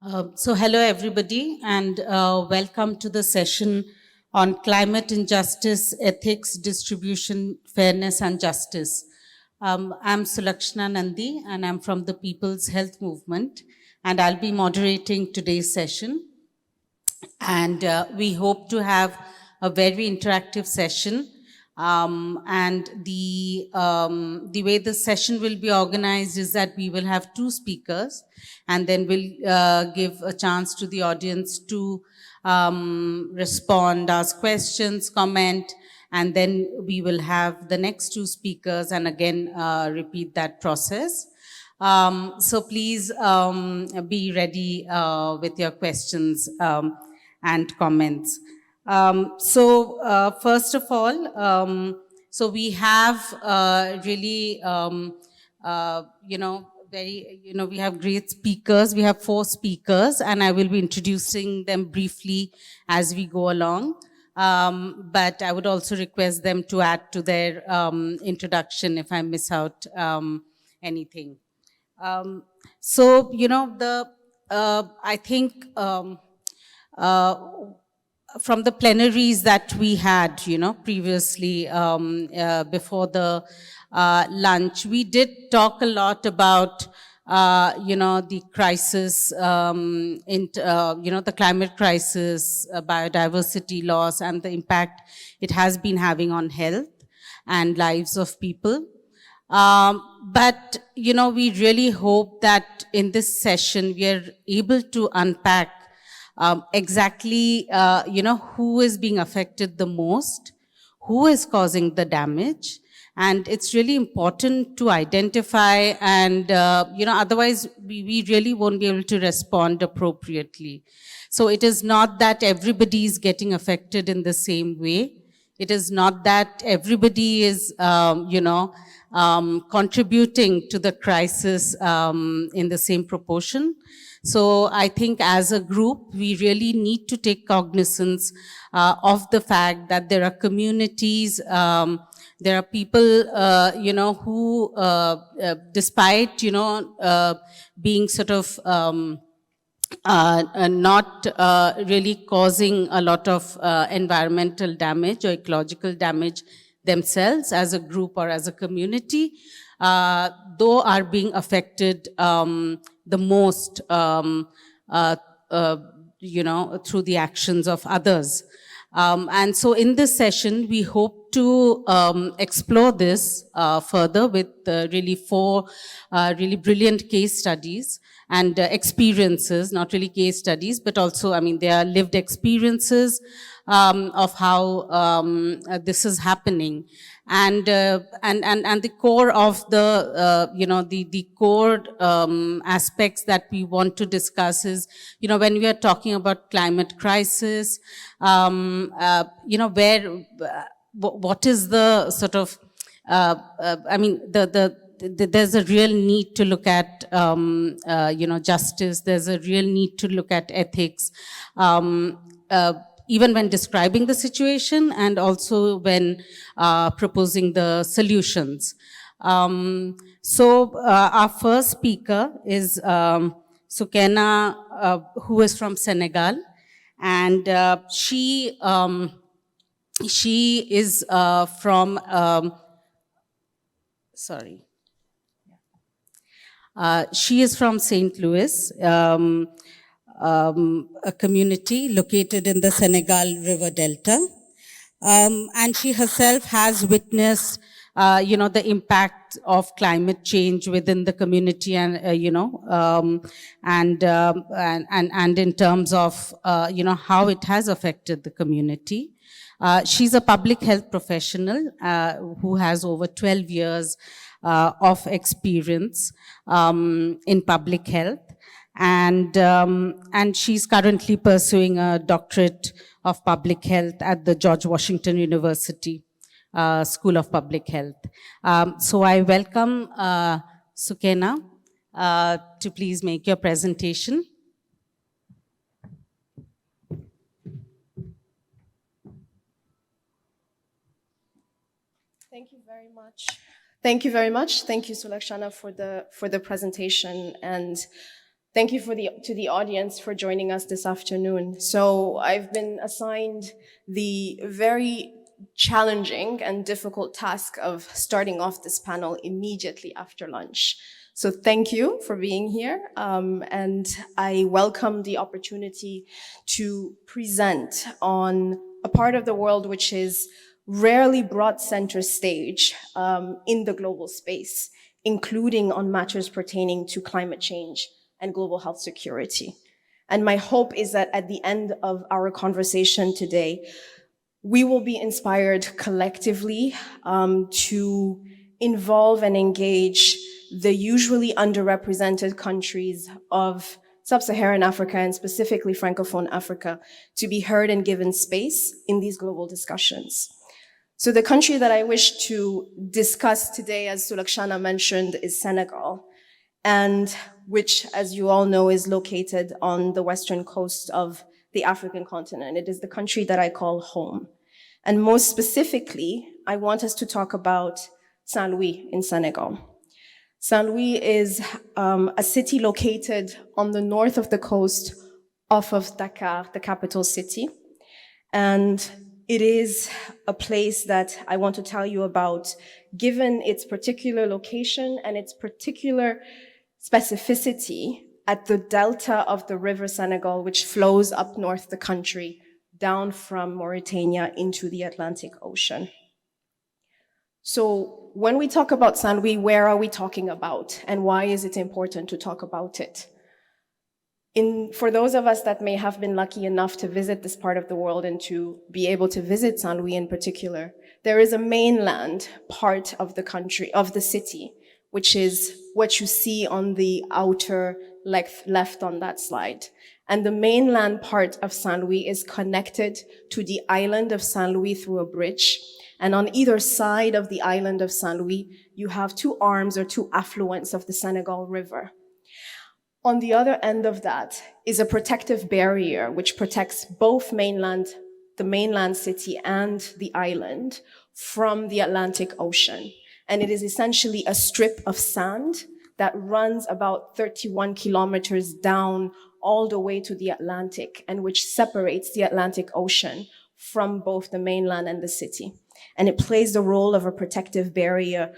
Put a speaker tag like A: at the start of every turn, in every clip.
A: So hello everybody and welcome to the session on climate injustice, ethics, distribution, fairness and justice. I'm Sulakshana Nandi and I'm from the People's Health Movement and I'll be moderating today's session. And we hope to have a very interactive session. And the way the session will be organized is that we will have two speakers, and then we'll give a chance to the audience to respond, ask questions, comment, and then we will have the next two speakers and again repeat that process. So please be ready with your questions and comments. First of all, so we have really, we have great speakers. We have 4 speakers, and I will be introducing them briefly as we go along. But I would also request them to add to their introduction if I miss out anything. I think from the plenaries that we had, previously before the lunch, we did talk a lot about, the crisis, the climate crisis, biodiversity loss, and the impact it has been having on health and lives of people. But, we really hope that in this session, we are able to unpack exactly, who is being affected the most, who is causing the damage. And it's really important to identify and, otherwise we really won't be able to respond appropriately. So it is not that everybody is getting affected in the same way. It is not that everybody is, contributing to the crisis in the same proportion. So I think as a group, we really need to take cognizance of the fact that there are communities, there are people, who, despite, being sort of not really causing a lot of environmental damage or ecological damage themselves as a group or as a community, though are being affected the most, through the actions of others. And so in this session, we hope to explore this further with really 4 really brilliant case studies and experiences, not really case studies, but also, they are lived experiences of how this is happening. And the core of the, the core aspects that we want to discuss is, when we are talking about climate crisis, what is the sort of, there's a real need to look at, justice. There's a real need to look at ethics, even when describing the situation and also when proposing the solutions. Our first speaker is Soukeyna, who is from Senegal, and she is from, she is from St. Louis, a community located in the Senegal River Delta. And she herself has witnessed, the impact of climate change within the community and, and in terms of, how it has affected the community. She's a public health professional who has over 12 years of experience in public health. And she's currently pursuing a doctorate of public health at the George Washington University School of Public Health. So I welcome Soukeyna to please make your presentation.
B: Thank you very much. Thank you very much. Thank you, Sulakshana, for the presentation. And Thank you to the audience for joining us this afternoon. So I've been assigned the very challenging and difficult task of starting off this panel immediately after lunch. So thank you for being here, and I welcome the opportunity to present on a part of the world which is rarely brought center stage in the global space, including on matters pertaining to climate change and global health security. And my hope is that at the end of our conversation today, we will be inspired collectively to involve and engage the usually underrepresented countries of sub-Saharan Africa and specifically Francophone Africa to be heard and given space in these global discussions. So the country that I wish to discuss today, as Sulakshana mentioned, is Senegal, and which, as you all know, is located on the western coast of the African continent. It is the country that I call home. And most specifically, I want us to talk about Saint-Louis in Senegal. Saint-Louis is a city located on the north of the coast off of Dakar, the capital city. And it is a place that I want to tell you about, given its particular location and its particular specificity at the delta of the river Senegal, which flows up north the country, down from Mauritania into the Atlantic Ocean. So when we talk about Saint-Louis, where are we talking about? And why is it important to talk about it? For those of us that may have been lucky enough to visit this part of the world and to be able to visit Saint-Louis in particular, there is a mainland part of the country, of the city, which is what you see on the outer left on that slide. And the mainland part of Saint-Louis is connected to the island of Saint-Louis through a bridge. And on either side of the island of Saint-Louis, you have two arms or two affluents of the Senegal River. On the other end of that is a protective barrier which protects both the mainland city and the island from the Atlantic Ocean. And it is essentially a strip of sand that runs about 31 kilometers down all the way to the Atlantic, and which separates the Atlantic Ocean from both the mainland and the city. And it plays the role of a protective barrier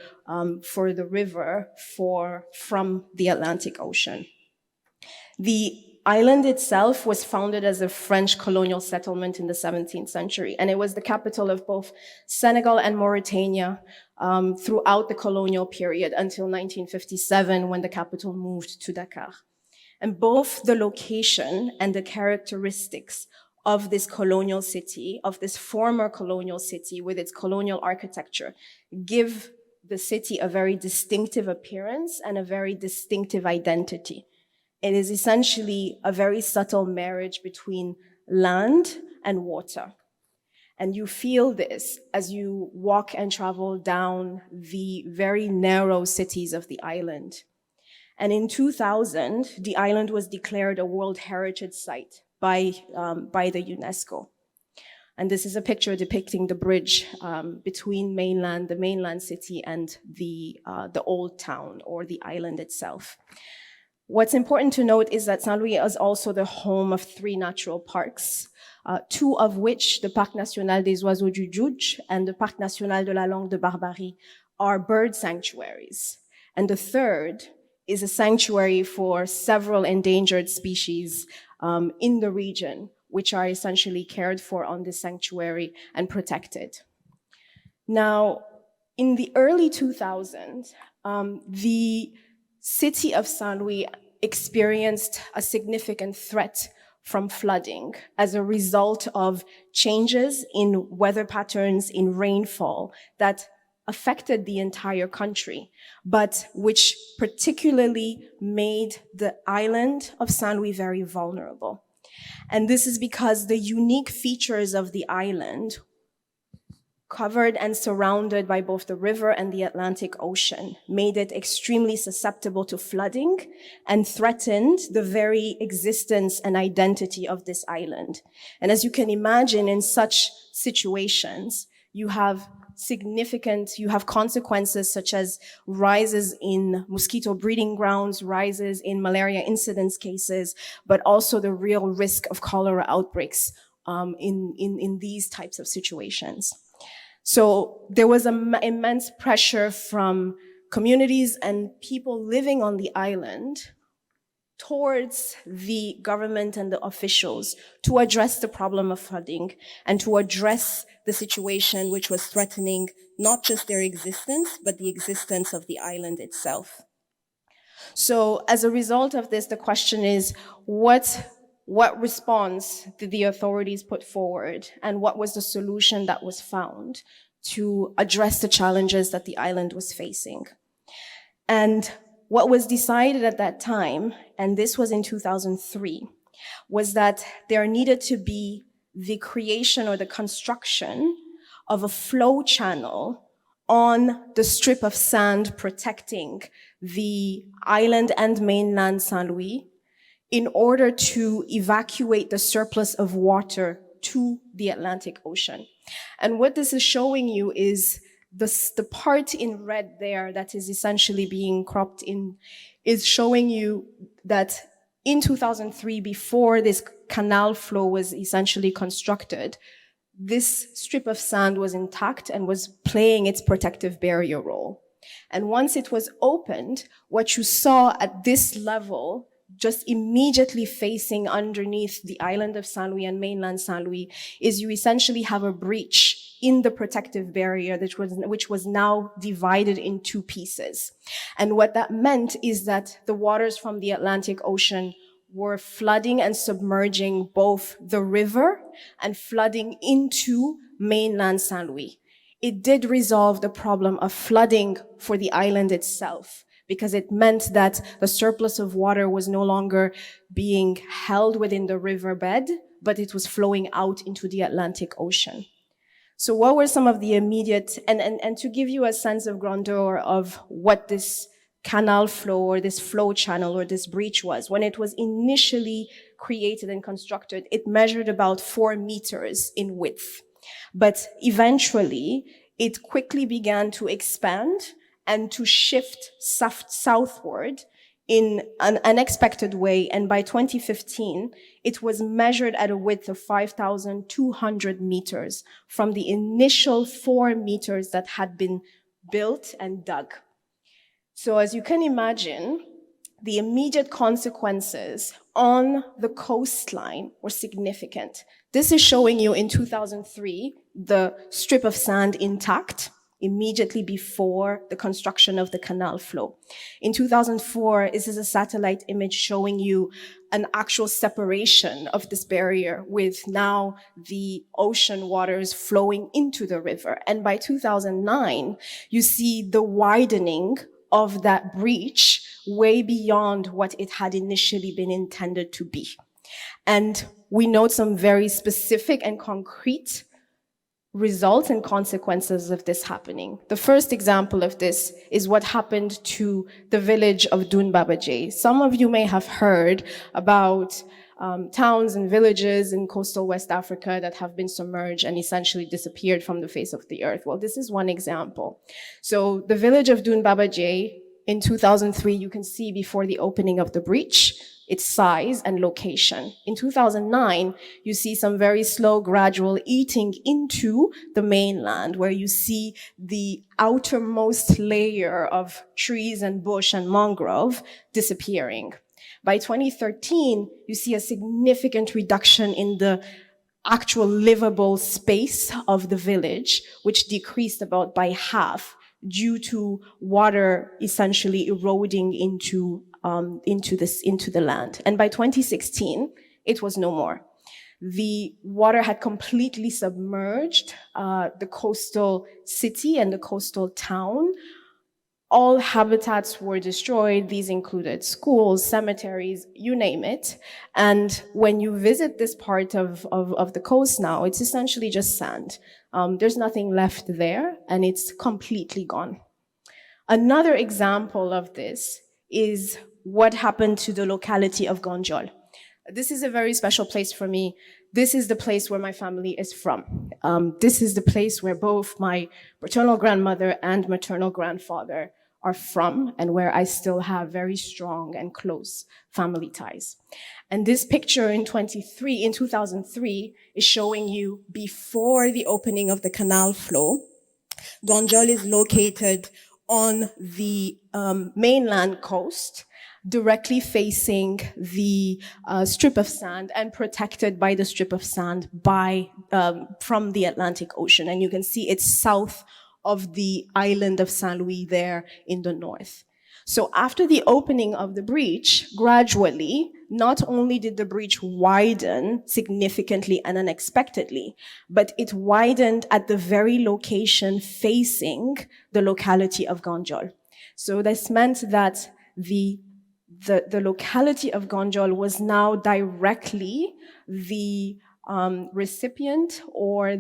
B: for the river from the Atlantic Ocean. The island itself was founded as a French colonial settlement in the 17th century, and it was the capital of both Senegal and Mauritania throughout the colonial period until 1957, when the capital moved to Dakar. And both the location and the characteristics of this colonial city, of this former colonial city with its colonial architecture, give the city a very distinctive appearance and a very distinctive identity. It is essentially a very subtle marriage between land and water. And you feel this as you walk and travel down the very narrow cities of the island. And in 2000, the island was declared a World Heritage Site by the UNESCO. And this is a picture depicting the bridge between the mainland city and the old town or the island itself. What's important to note is that Saint-Louis is also the home of 3 natural parks, 2 of which, the Parc National des Oiseaux du Djoudj and the Parc National de la Langue de Barbarie, are bird sanctuaries. And the third is a sanctuary for several endangered species in the region, which are essentially cared for on this sanctuary and protected. Now, in the early 2000s, the city of Saint-Louis experienced a significant threat from flooding as a result of changes in weather patterns, in rainfall that affected the entire country, but which particularly made the island of Saint-Louis very vulnerable. And this is because the unique features of the island, covered and surrounded by both the river and the Atlantic Ocean, made it extremely susceptible to flooding and threatened the very existence and identity of this island. And as you can imagine, in such situations, you have significant, you have consequences such as rises in mosquito breeding grounds, rises in malaria incidence cases, but also the real risk of cholera outbreaks in these types of situations. So there was immense pressure from communities and people living on the island towards the government and the officials to address the problem of flooding and to address the situation which was threatening not just their existence, but the existence of the island itself. So as a result of this, the question is, what response did the authorities put forward, and what was the solution that was found to address the challenges that the island was facing? And what was decided at that time, and this was in 2003, was that there needed to be the creation or the construction of a flow channel on the strip of sand protecting the island and mainland Saint Louis in order to evacuate the surplus of water to the Atlantic Ocean. And what this is showing you is the part in red there that is essentially being cropped in is showing you that in 2003, before this canal flow was essentially constructed, this strip of sand was intact and was playing its protective barrier role. And once it was opened, what you saw at this level, just immediately facing underneath the island of Saint Louis and mainland Saint Louis, is you essentially have a breach in the protective barrier which was now divided in two pieces. And what that meant is that the waters from the Atlantic Ocean were flooding and submerging both the river and flooding into mainland Saint Louis. It did resolve the problem of flooding for the island itself, because it meant that the surplus of water was no longer being held within the riverbed, but it was flowing out into the Atlantic Ocean. So what were some of the immediate, and to give you a sense of grandeur of what this canal flow or this flow channel or this breach was, when it was initially created and constructed, it measured about 4 meters in width. But eventually, it quickly began to expand and to shift southward in an unexpected way. And by 2015, it was measured at a width of 5,200 meters from the initial 4 meters that had been built and dug. So as you can imagine, the immediate consequences on the coastline were significant. This is showing you in 2003, the strip of sand intact, immediately before the construction of the canal flow. In 2004, this is a satellite image showing you an actual separation of this barrier with now the ocean waters flowing into the river. And by 2009, you see the widening of that breach way beyond what it had initially been intended to be. And we note some very specific and concrete results and consequences of this happening. The first example of this is what happened to the village of Dunbabaji. Some of you may have heard about towns and villages in coastal West Africa that have been submerged and essentially disappeared from the face of the earth. Well, this is one example. So the village of Dunbabaji in 2003, you can see before the opening of the breach, its size and location. In 2009, you see some very slow, gradual eating into the mainland, where you see the outermost layer of trees and bush and mangrove disappearing. By 2013, you see a significant reduction in the actual livable space of the village, which decreased about by half due to water essentially eroding into the land. And by 2016, it was no more. The water had completely submerged the coastal city and the coastal town. All habitats were destroyed. These included schools, cemeteries, you name it. And when you visit this part of the coast now, it's essentially just sand. There's nothing left there, and it's completely gone. Another example of this is what happened to the locality of Gonjol. This is a very special place for me. this is the place where my family is from. This is the place where both my paternal grandmother and maternal grandfather are from, and where I still have very strong and close family ties. And this picture in 2003, is showing you before the opening of the canal flow. Gonjol is located on the mainland coast, directly facing the strip of sand and protected by the strip of sand from the Atlantic Ocean. And you can see it's south of the island of Saint Louis there in the north. So after the opening of the breach, gradually, not only did the breach widen significantly and unexpectedly, but it widened at the very location facing the locality of Gonjol. So this meant that the locality of Gonjol was now directly the recipient, or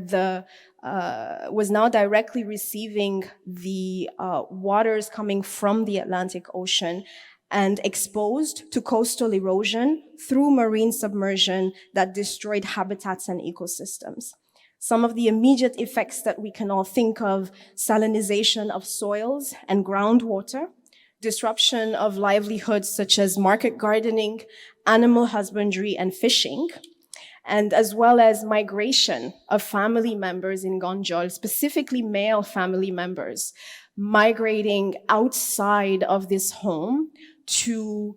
B: was now directly receiving the waters coming from the Atlantic Ocean and exposed to coastal erosion through marine submersion that destroyed habitats and ecosystems. Some of the immediate effects that we can all think of: salinization of soils and groundwater, disruption of livelihoods such as market gardening, animal husbandry, and fishing, and as well as migration of family members in Gonjol, specifically male family members, migrating outside of this home to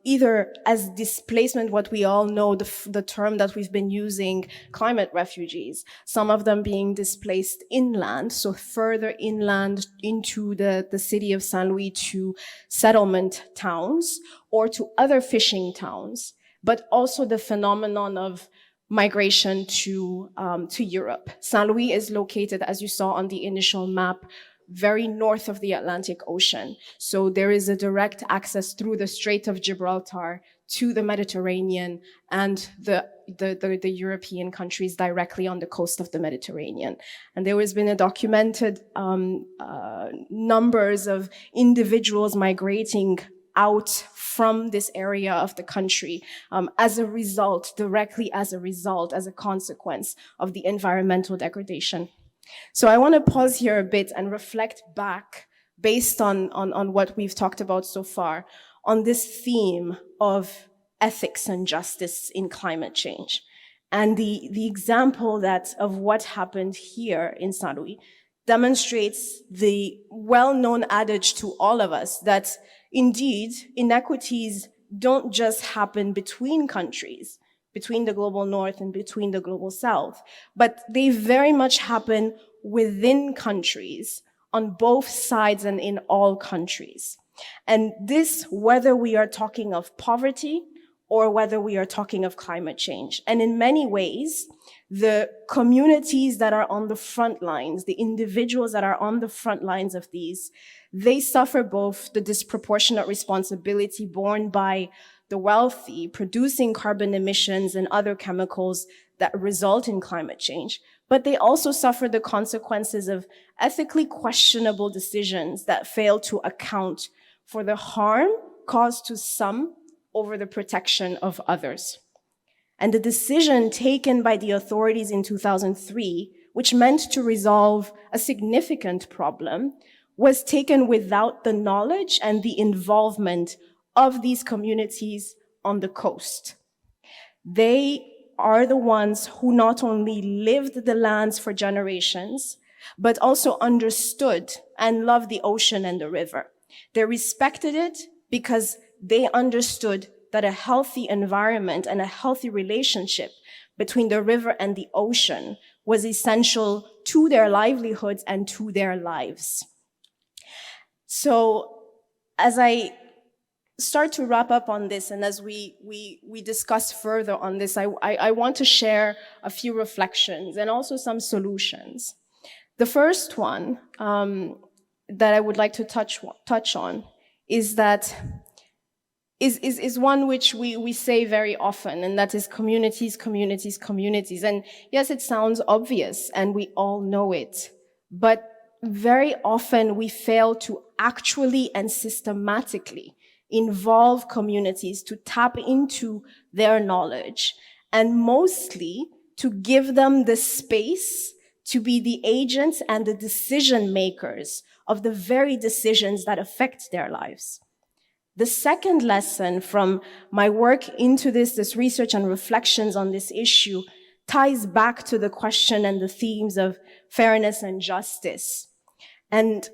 B: either as displacement, what we all know, the term that we've been using, climate refugees, some of them being displaced inland, so further inland into the city of Saint Louis to settlement towns or to other fishing towns, but also the phenomenon of migration to Europe. Saint Louis is located, as you saw on the initial map, very north of the Atlantic Ocean. So there is a direct access through the Strait of Gibraltar to the Mediterranean and the European countries directly on the coast of the Mediterranean. And there has been a documented numbers of individuals migrating out from this area of the country as a result, directly as a result, as a consequence of the environmental degradation. So I want to pause here a bit and reflect back, based on what we've talked about so far, on this theme of ethics and justice in climate change. And the example of what happened here in Saint Louis demonstrates the well-known adage to all of us that indeed inequities don't just happen between countries, between the global north and between the global south, but they very much happen within countries, on both sides and in all countries. And this, whether we are talking of poverty or whether we are talking of climate change. And in many ways, the communities that are on the front lines, the individuals that are on the front lines of these, they suffer both the disproportionate responsibility borne by the wealthy producing carbon emissions and other chemicals that result in climate change, but they also suffer the consequences of ethically questionable decisions that fail to account for the harm caused to some over the protection of others. And the decision taken by the authorities in 2003, which meant to resolve a significant problem, was taken without the knowledge and the involvement of these communities on the coast. They are the ones who not only lived the lands for generations, but also understood and loved the ocean and the river. They respected it because they understood that a healthy environment and a healthy relationship between the river and the ocean was essential to their livelihoods and to their lives. So as I start to wrap up on this, and as we discuss further on this, I want to share a few reflections and also some solutions. The first one that I would like to touch on is one which we say very often, and that is communities, communities, communities. And yes, it sounds obvious, and we all know it, but very often we fail to actually and systematically involve communities to tap into their knowledge and mostly to give them the space to be the agents and the decision makers of the very decisions that affect their lives. The second lesson from my work into this research and reflections on this issue ties back to the question and the themes of fairness and justice. And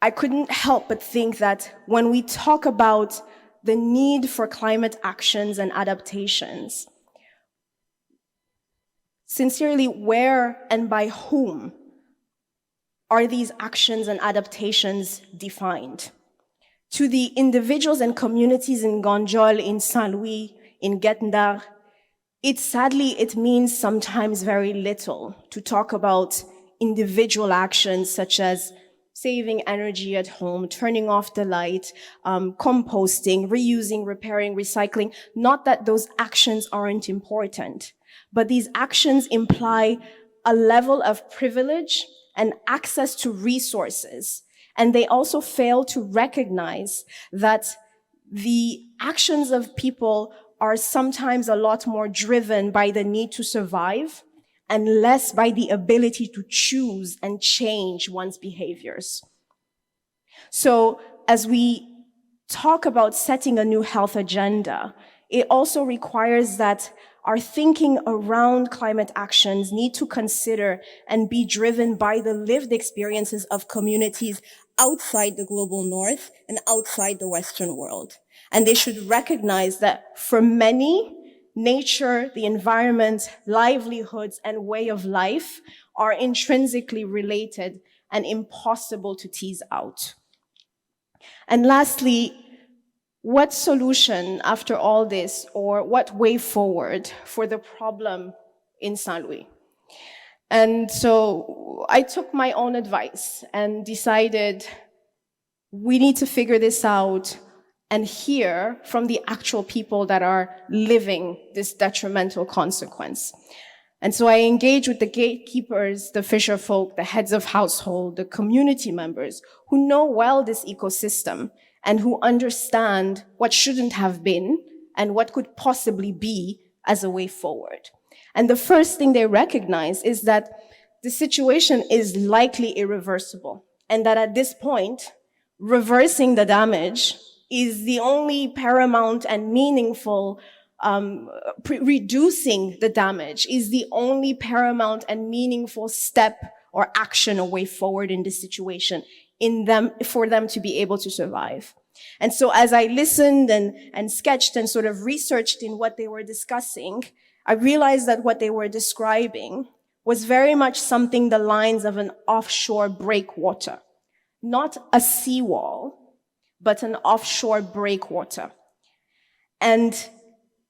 B: I couldn't help but think that when we talk about the need for climate actions and adaptations, sincerely, where and by whom are these actions and adaptations defined? To the individuals and communities in Ganjol, in Saint-Louis, in Guet-Ndar, it means sometimes very little to talk about individual actions such as saving energy at home, turning off the light, composting, reusing, repairing, recycling. Not that those actions aren't important, but these actions imply a level of privilege and access to resources. And they also fail to recognize that the actions of people are sometimes a lot more driven by the need to survive and less by the ability to choose and change one's behaviors. So as we talk about setting a new health agenda, it also requires that our thinking around climate actions need to consider and be driven by the lived experiences of communities outside the global north and outside the Western world. And they should recognize that for many, nature, the environment, livelihoods, and way of life are intrinsically related and impossible to tease out. And lastly, what solution after all this, or what way forward for the problem in Saint Louis? And so I took my own advice and decided we need to figure this out and hear from the actual people that are living this detrimental consequence. And so I engaged with the gatekeepers, the fisher folk, the heads of household, the community members who know well this ecosystem and who understand what shouldn't have been and what could possibly be as a way forward. And the first thing they recognize is that the situation is likely irreversible, and that at this point, reversing the damage is the only paramount and meaningful, reducing the damage is the only paramount and meaningful step or action or way forward in this situation for them to be able to survive. And so as I listened and sketched and sort of researched in what they were discussing, I realized that what they were describing was very much something the lines of an offshore breakwater, not a seawall, but an offshore breakwater. And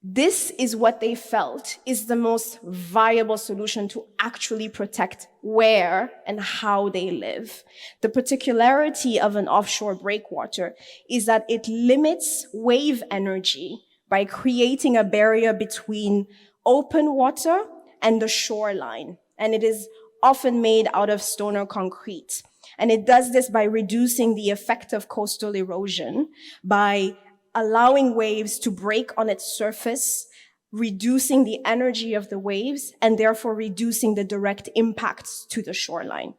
B: this is what they felt is the most viable solution to actually protect where and how they live. The particularity of an offshore breakwater is that it limits wave energy by creating a barrier between open water and the shoreline. And it is often made out of stone or concrete. And it does this by reducing the effect of coastal erosion, by allowing waves to break on its surface, reducing the energy of the waves, and therefore reducing the direct impacts to the shoreline.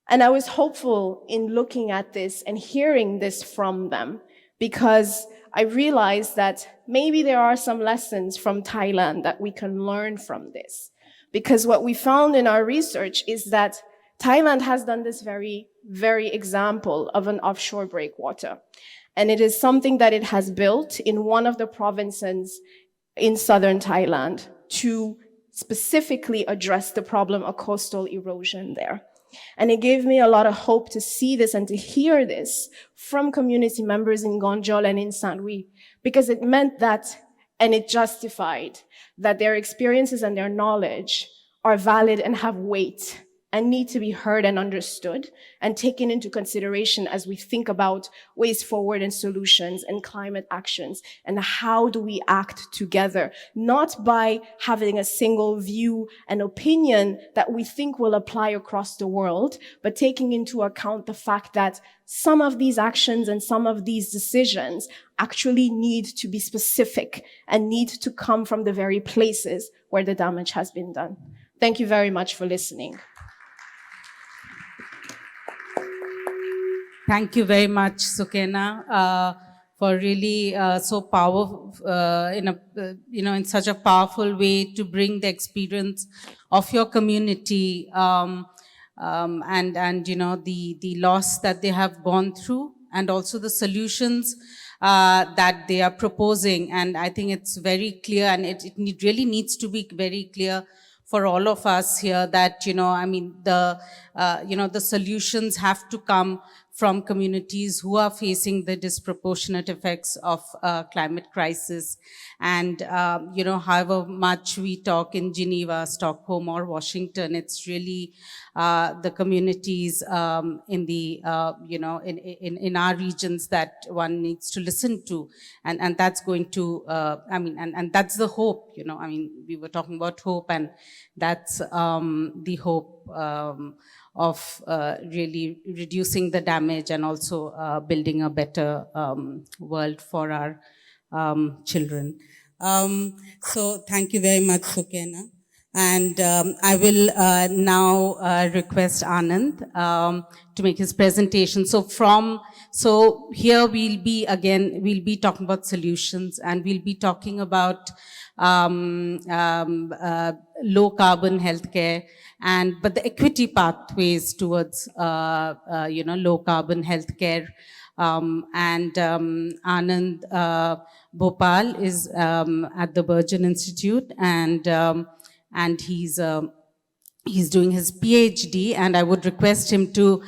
B: And I was hopeful in looking at this and hearing this from them, because I realized that maybe there are some lessons from Thailand that we can learn from this. Because what we found in our research is that Thailand has done this very, very example of an offshore breakwater. And it is something that it has built in one of the provinces in southern Thailand to specifically address the problem of coastal erosion there. And it gave me a lot of hope to see this and to hear this from community members in Ganjol and in Saint Louis, because it meant that, and it justified that their experiences and their knowledge are valid and have weight and need to be heard and understood and taken into consideration as we think about ways forward and solutions and climate actions and how do we act together, not by having a single view and opinion that we think will apply across the world, but taking into account the fact that some of these actions and some of these decisions actually need to be specific and need to come from the very places where the damage has been done. Thank you very much for listening.
A: Thank you very much, Sukena, for really so powerful, in such a powerful way to bring the experience of your community and the loss that they have gone through, and also the solutions that they are proposing. And I think it's very clear, and it really needs to be very clear for all of us here that, the solutions have to come from communities who are facing the disproportionate effects of climate crisis. And, however much we talk in Geneva, Stockholm, or Washington, it's really the communities in the, in our regions that one needs to listen to. And that's going to, and that's the hope, we were talking about hope, and that's the hope of really reducing the damage and also building a better world for our children. So thank you very much, Sukena. And I will now request Anand to make his presentation. So here we'll be talking about solutions, and we'll be talking about low carbon healthcare, but the equity pathways towards low carbon healthcare. Anand Bhopal is at the Burgeon Institute, and he's doing his PhD, and I would request him to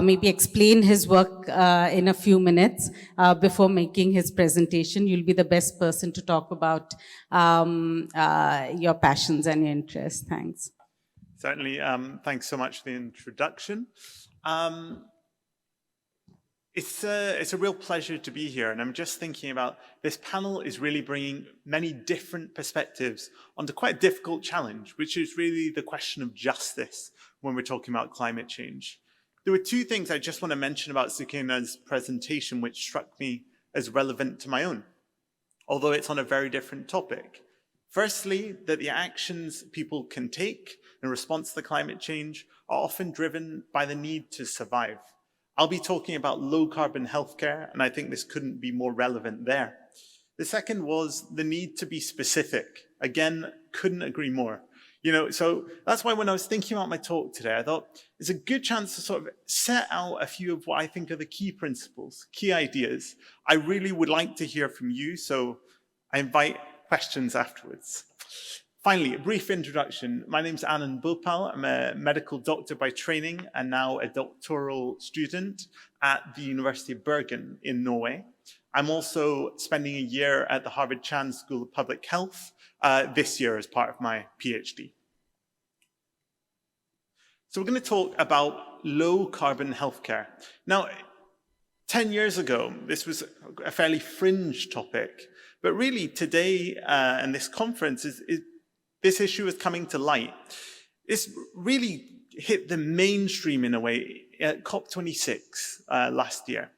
A: maybe explain his work in a few minutes before making his presentation. You'll be the best person to talk about your passions and your interests. Thanks.
C: Certainly. Thanks so much for the introduction. It's a real pleasure to be here, and I'm just thinking about this panel is really bringing many different perspectives onto quite a difficult challenge, which is really the question of justice when we're talking about climate change. There were two things I just want to mention about Sukena's presentation which struck me as relevant to my own, although it's on a very different topic. Firstly, that the actions people can take in response to climate change are often driven by the need to survive. I'll be talking about low carbon healthcare, and I think this couldn't be more relevant there. The second was the need to be specific. Again, couldn't agree more. So that's why when I was thinking about my talk today, I thought it's a good chance to sort of set out a few of what I think are the key principles, key ideas. I really would like to hear from you, so I invite questions afterwards. Finally, a brief introduction. My name's Anand Bhopal. I'm a medical doctor by training and now a doctoral student at the University of Bergen in Norway. I'm also spending a year at the Harvard Chan School of Public Health this year as part of my PhD. So we're going to talk about low carbon healthcare. Now, 10 years ago, this was a fairly fringe topic, but really today and this conference this issue is coming to light. This really hit the mainstream in a way at COP26 last year.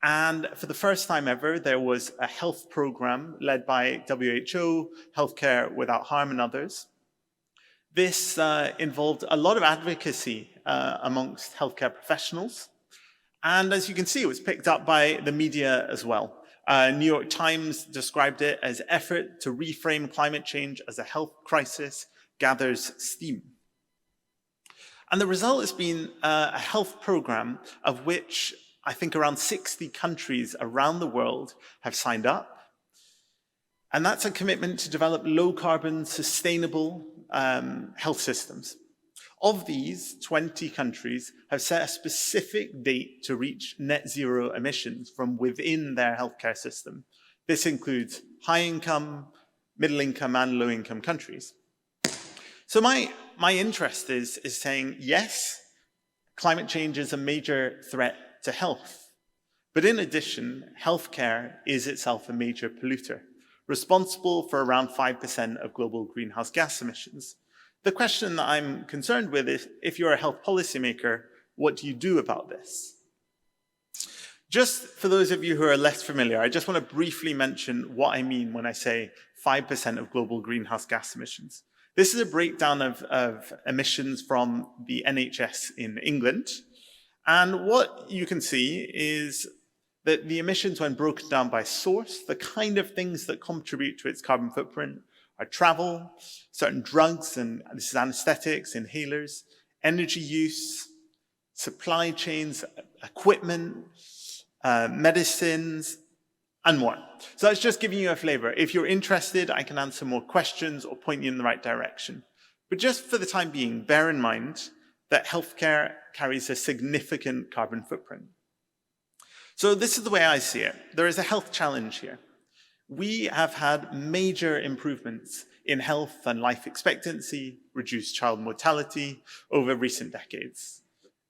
C: And for the first time ever, there was a health program led by WHO, Healthcare Without Harm and others. This involved a lot of advocacy amongst healthcare professionals. And as you can see, it was picked up by the media as well. New York Times described it as effort to reframe climate change as a health crisis gathers steam. And the result has been a health program of which I think around 60 countries around the world have signed up. And that's a commitment to develop low carbon, sustainable health systems. Of these, 20 countries have set a specific date to reach net zero emissions from within their healthcare system. This includes high income, middle income, and low income countries. So my my interest is saying, yes, climate change is a major threat to health. But in addition, healthcare is itself a major polluter, responsible for around 5% of global greenhouse gas emissions. The question that I'm concerned with is, if you're a health policymaker, what do you do about this? Just for those of you who are less familiar, I just want to briefly mention what I mean when I say 5% of global greenhouse gas emissions. This is a breakdown of emissions from the NHS in England. And what you can see is that the emissions, when broken down by source, the kind of things that contribute to its carbon footprint are travel, certain drugs, and this is anesthetics, inhalers, energy use, supply chains, equipment, medicines, and more. So that's just giving you a flavor. If you're interested, I can answer more questions or point you in the right direction. But just for the time being, bear in mind that healthcare carries a significant carbon footprint. So this is the way I see it. There is a health challenge here. We have had major improvements in health and life expectancy, reduced child mortality over recent decades.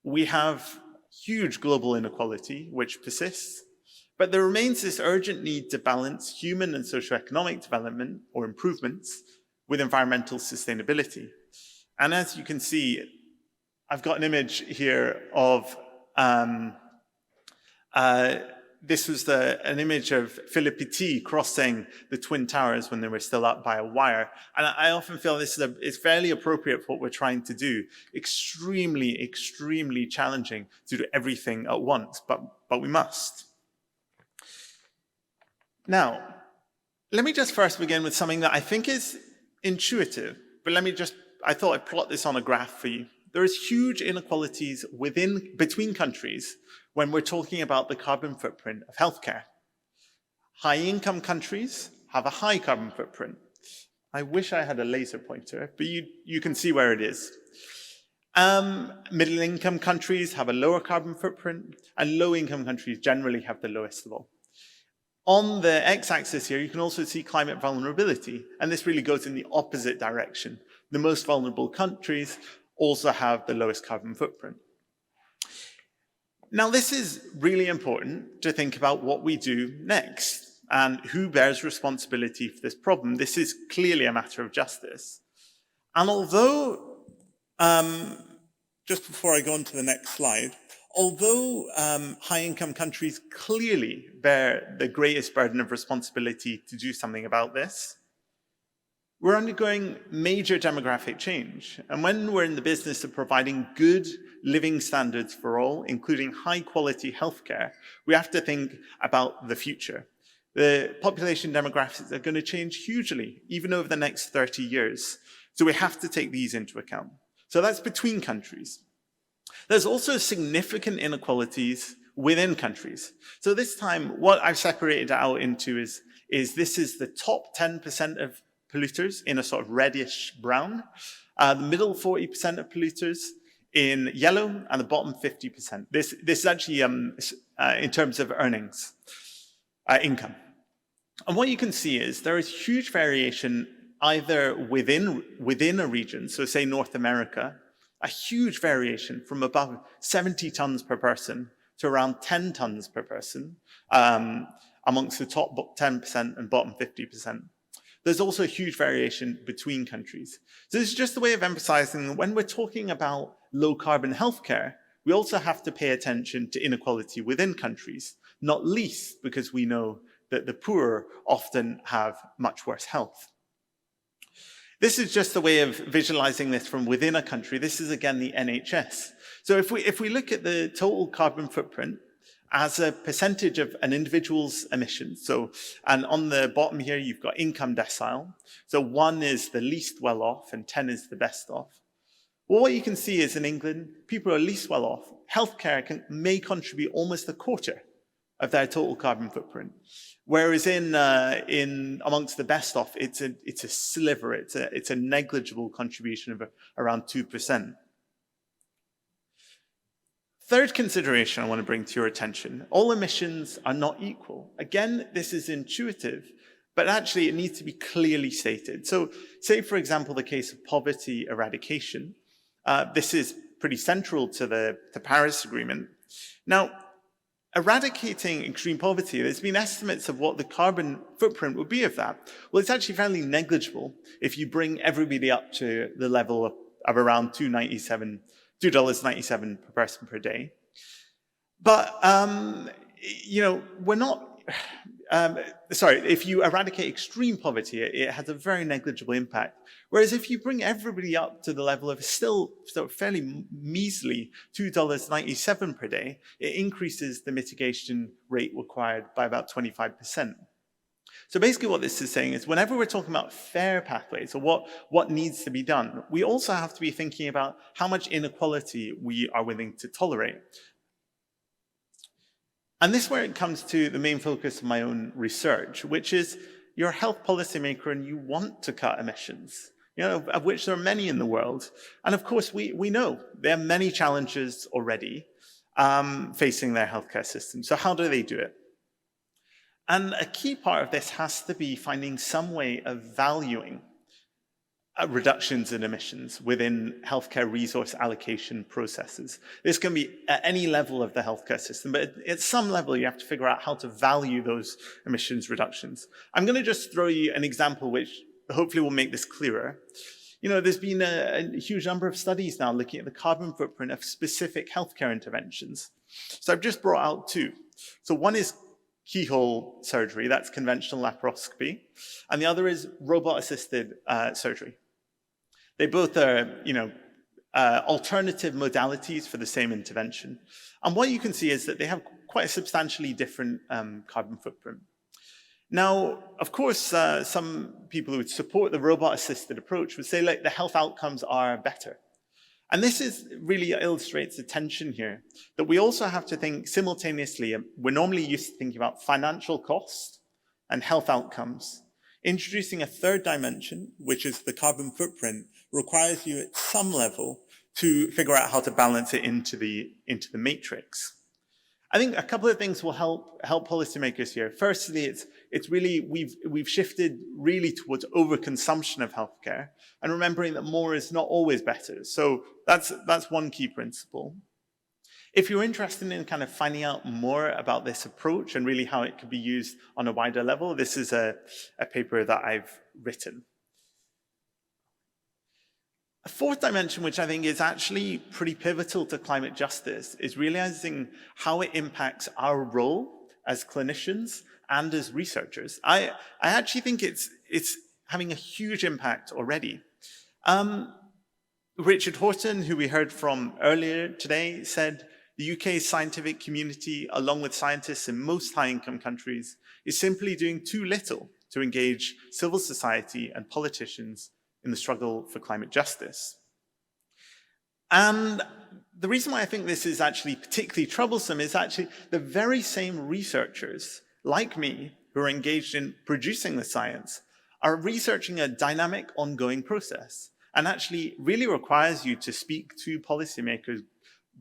C: We have huge global inequality, which persists, but there remains this urgent need to balance human and socioeconomic development or improvements with environmental sustainability. And as you can see, I've got an image here of, this was an image of Philip Petit crossing the Twin Towers when they were still up by a wire. And I often feel this is fairly appropriate for what we're trying to do. Extremely, extremely challenging to do everything at once, but we must. Now, let me just first begin with something that I think is intuitive, but I thought I'd plot this on a graph for you. There is huge inequalities between countries when we're talking about the carbon footprint of healthcare. High-income countries have a high carbon footprint. I wish I had a laser pointer, but you can see where it is. Middle-income countries have a lower carbon footprint, and low-income countries generally have the lowest of all. On the x-axis here, you can also see climate vulnerability, and this really goes in the opposite direction. The most vulnerable countries also have the lowest carbon footprint. Now, this is really important to think about what we do next and who bears responsibility for this problem. This is clearly a matter of justice. And although, just before I go on to the next slide, although high-income countries clearly bear the greatest burden of responsibility to do something about this, we're undergoing major demographic change. And when we're in the business of providing good living standards for all, including high-quality healthcare, we have to think about the future. The population demographics are going to change hugely, even over the next 30 years. So we have to take these into account. So that's between countries. There's also significant inequalities within countries. So this time, what I've separated out into is this is the top 10% of polluters in a sort of reddish brown, the middle 40% of polluters in yellow, and the bottom 50%. This is actually in terms of earnings, income. And what you can see is there is huge variation either within a region, so say North America, a huge variation from above 70 tons per person to around 10 tons per person amongst the top 10% and bottom 50%. There's also a huge variation between countries. So this is just a way of emphasizing that when we're talking about low carbon healthcare, we also have to pay attention to inequality within countries, not least because we know that the poor often have much worse health. This is just a way of visualizing this from within a country. This is, again, the NHS. So if we look at the total carbon footprint as a percentage of an individual's emissions, and on the bottom here, you've got income decile. So 1 is the least well off and 10 is the best off. Well, what you can see is in England, people who are least well off, healthcare may contribute almost a quarter of their total carbon footprint. Whereas in amongst the best off, it's a sliver, it's a negligible contribution of around 2%. Third consideration I want to bring to your attention, all emissions are not equal. Again, this is intuitive, but actually it needs to be clearly stated. So say, for example, the case of poverty eradication. This is pretty central to the Paris Agreement. Now, eradicating extreme poverty, there's been estimates of what the carbon footprint would be of that. Well, it's actually fairly negligible if you bring everybody up to the level of around $2.97 per person per day. But, we're not, if you eradicate extreme poverty, it has a very negligible impact. Whereas if you bring everybody up to the level of still fairly measly $2.97 per day, it increases the mitigation rate required by about 25%. So basically what this is saying is whenever we're talking about fair pathways or what needs to be done, we also have to be thinking about how much inequality we are willing to tolerate. And this is where it comes to the main focus of my own research, which is you're a health policymaker and you want to cut emissions, of which there are many in the world. And of course, we know there are many challenges already facing their healthcare system. So how do they do it? And a key part of this has to be finding some way of valuing reductions in emissions within healthcare resource allocation processes. This can be at any level of the healthcare system, but at some level you have to figure out how to value those emissions reductions. I'm going to just throw you an example which hopefully will make this clearer. There's been a huge number of studies now looking at the carbon footprint of specific healthcare interventions. So I've just brought out two. So one is keyhole surgery, that's conventional laparoscopy, and the other is robot-assisted surgery. They both are, alternative modalities for the same intervention. And what you can see is that they have quite a substantially different carbon footprint. Now, of course, some people who would support the robot-assisted approach would say, like, the health outcomes are better. And this really illustrates the tension here, that we also have to think simultaneously. We're normally used to thinking about financial cost and health outcomes. Introducing a third dimension, which is the carbon footprint, requires you at some level to figure out how to balance it into the matrix. I think a couple of things will help policymakers here. Firstly, it's really, we've shifted really towards overconsumption of healthcare and remembering that more is not always better. So that's one key principle. If you're interested in kind of finding out more about this approach and really how it could be used on a wider level, this is a paper that I've written. A fourth dimension, which I think is actually pretty pivotal to climate justice, is realizing how it impacts our role as clinicians and as researchers. I actually think it's having a huge impact already. Richard Horton, who we heard from earlier today, said the UK's scientific community, along with scientists in most high-income countries, is simply doing too little to engage civil society and politicians in the struggle for climate justice. And the reason why I think this is actually particularly troublesome is actually the very same researchers, like me, who are engaged in producing the science, are researching a dynamic, ongoing process, and actually really requires you to speak to policymakers,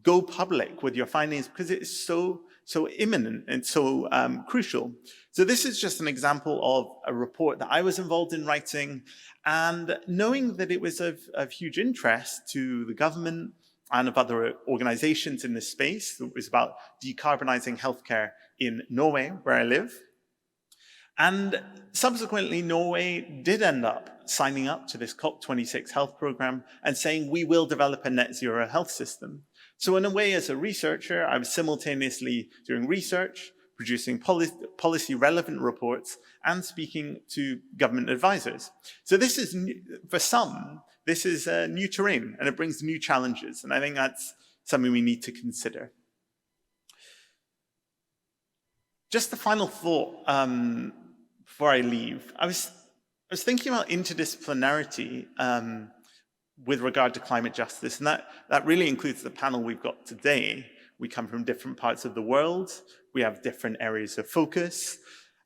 C: go public with your findings, because it is so imminent and so crucial. So this is just an example of a report that I was involved in writing, and knowing that it was of huge interest to the government and of other organizations in this space. It was about decarbonizing healthcare in Norway, where I live. And subsequently, Norway did end up signing up to this COP26 health program and saying, we will develop a net zero health system. So in a way, as a researcher, I was simultaneously doing research, producing policy-relevant reports, and speaking to government advisors. So this is, for some, this is new terrain, and it brings new challenges. And I think that's something we need to consider. Just a final thought before I leave. I was thinking about interdisciplinarity with regard to climate justice, and that really includes the panel we've got today. We come from different parts of the world, we have different areas of focus,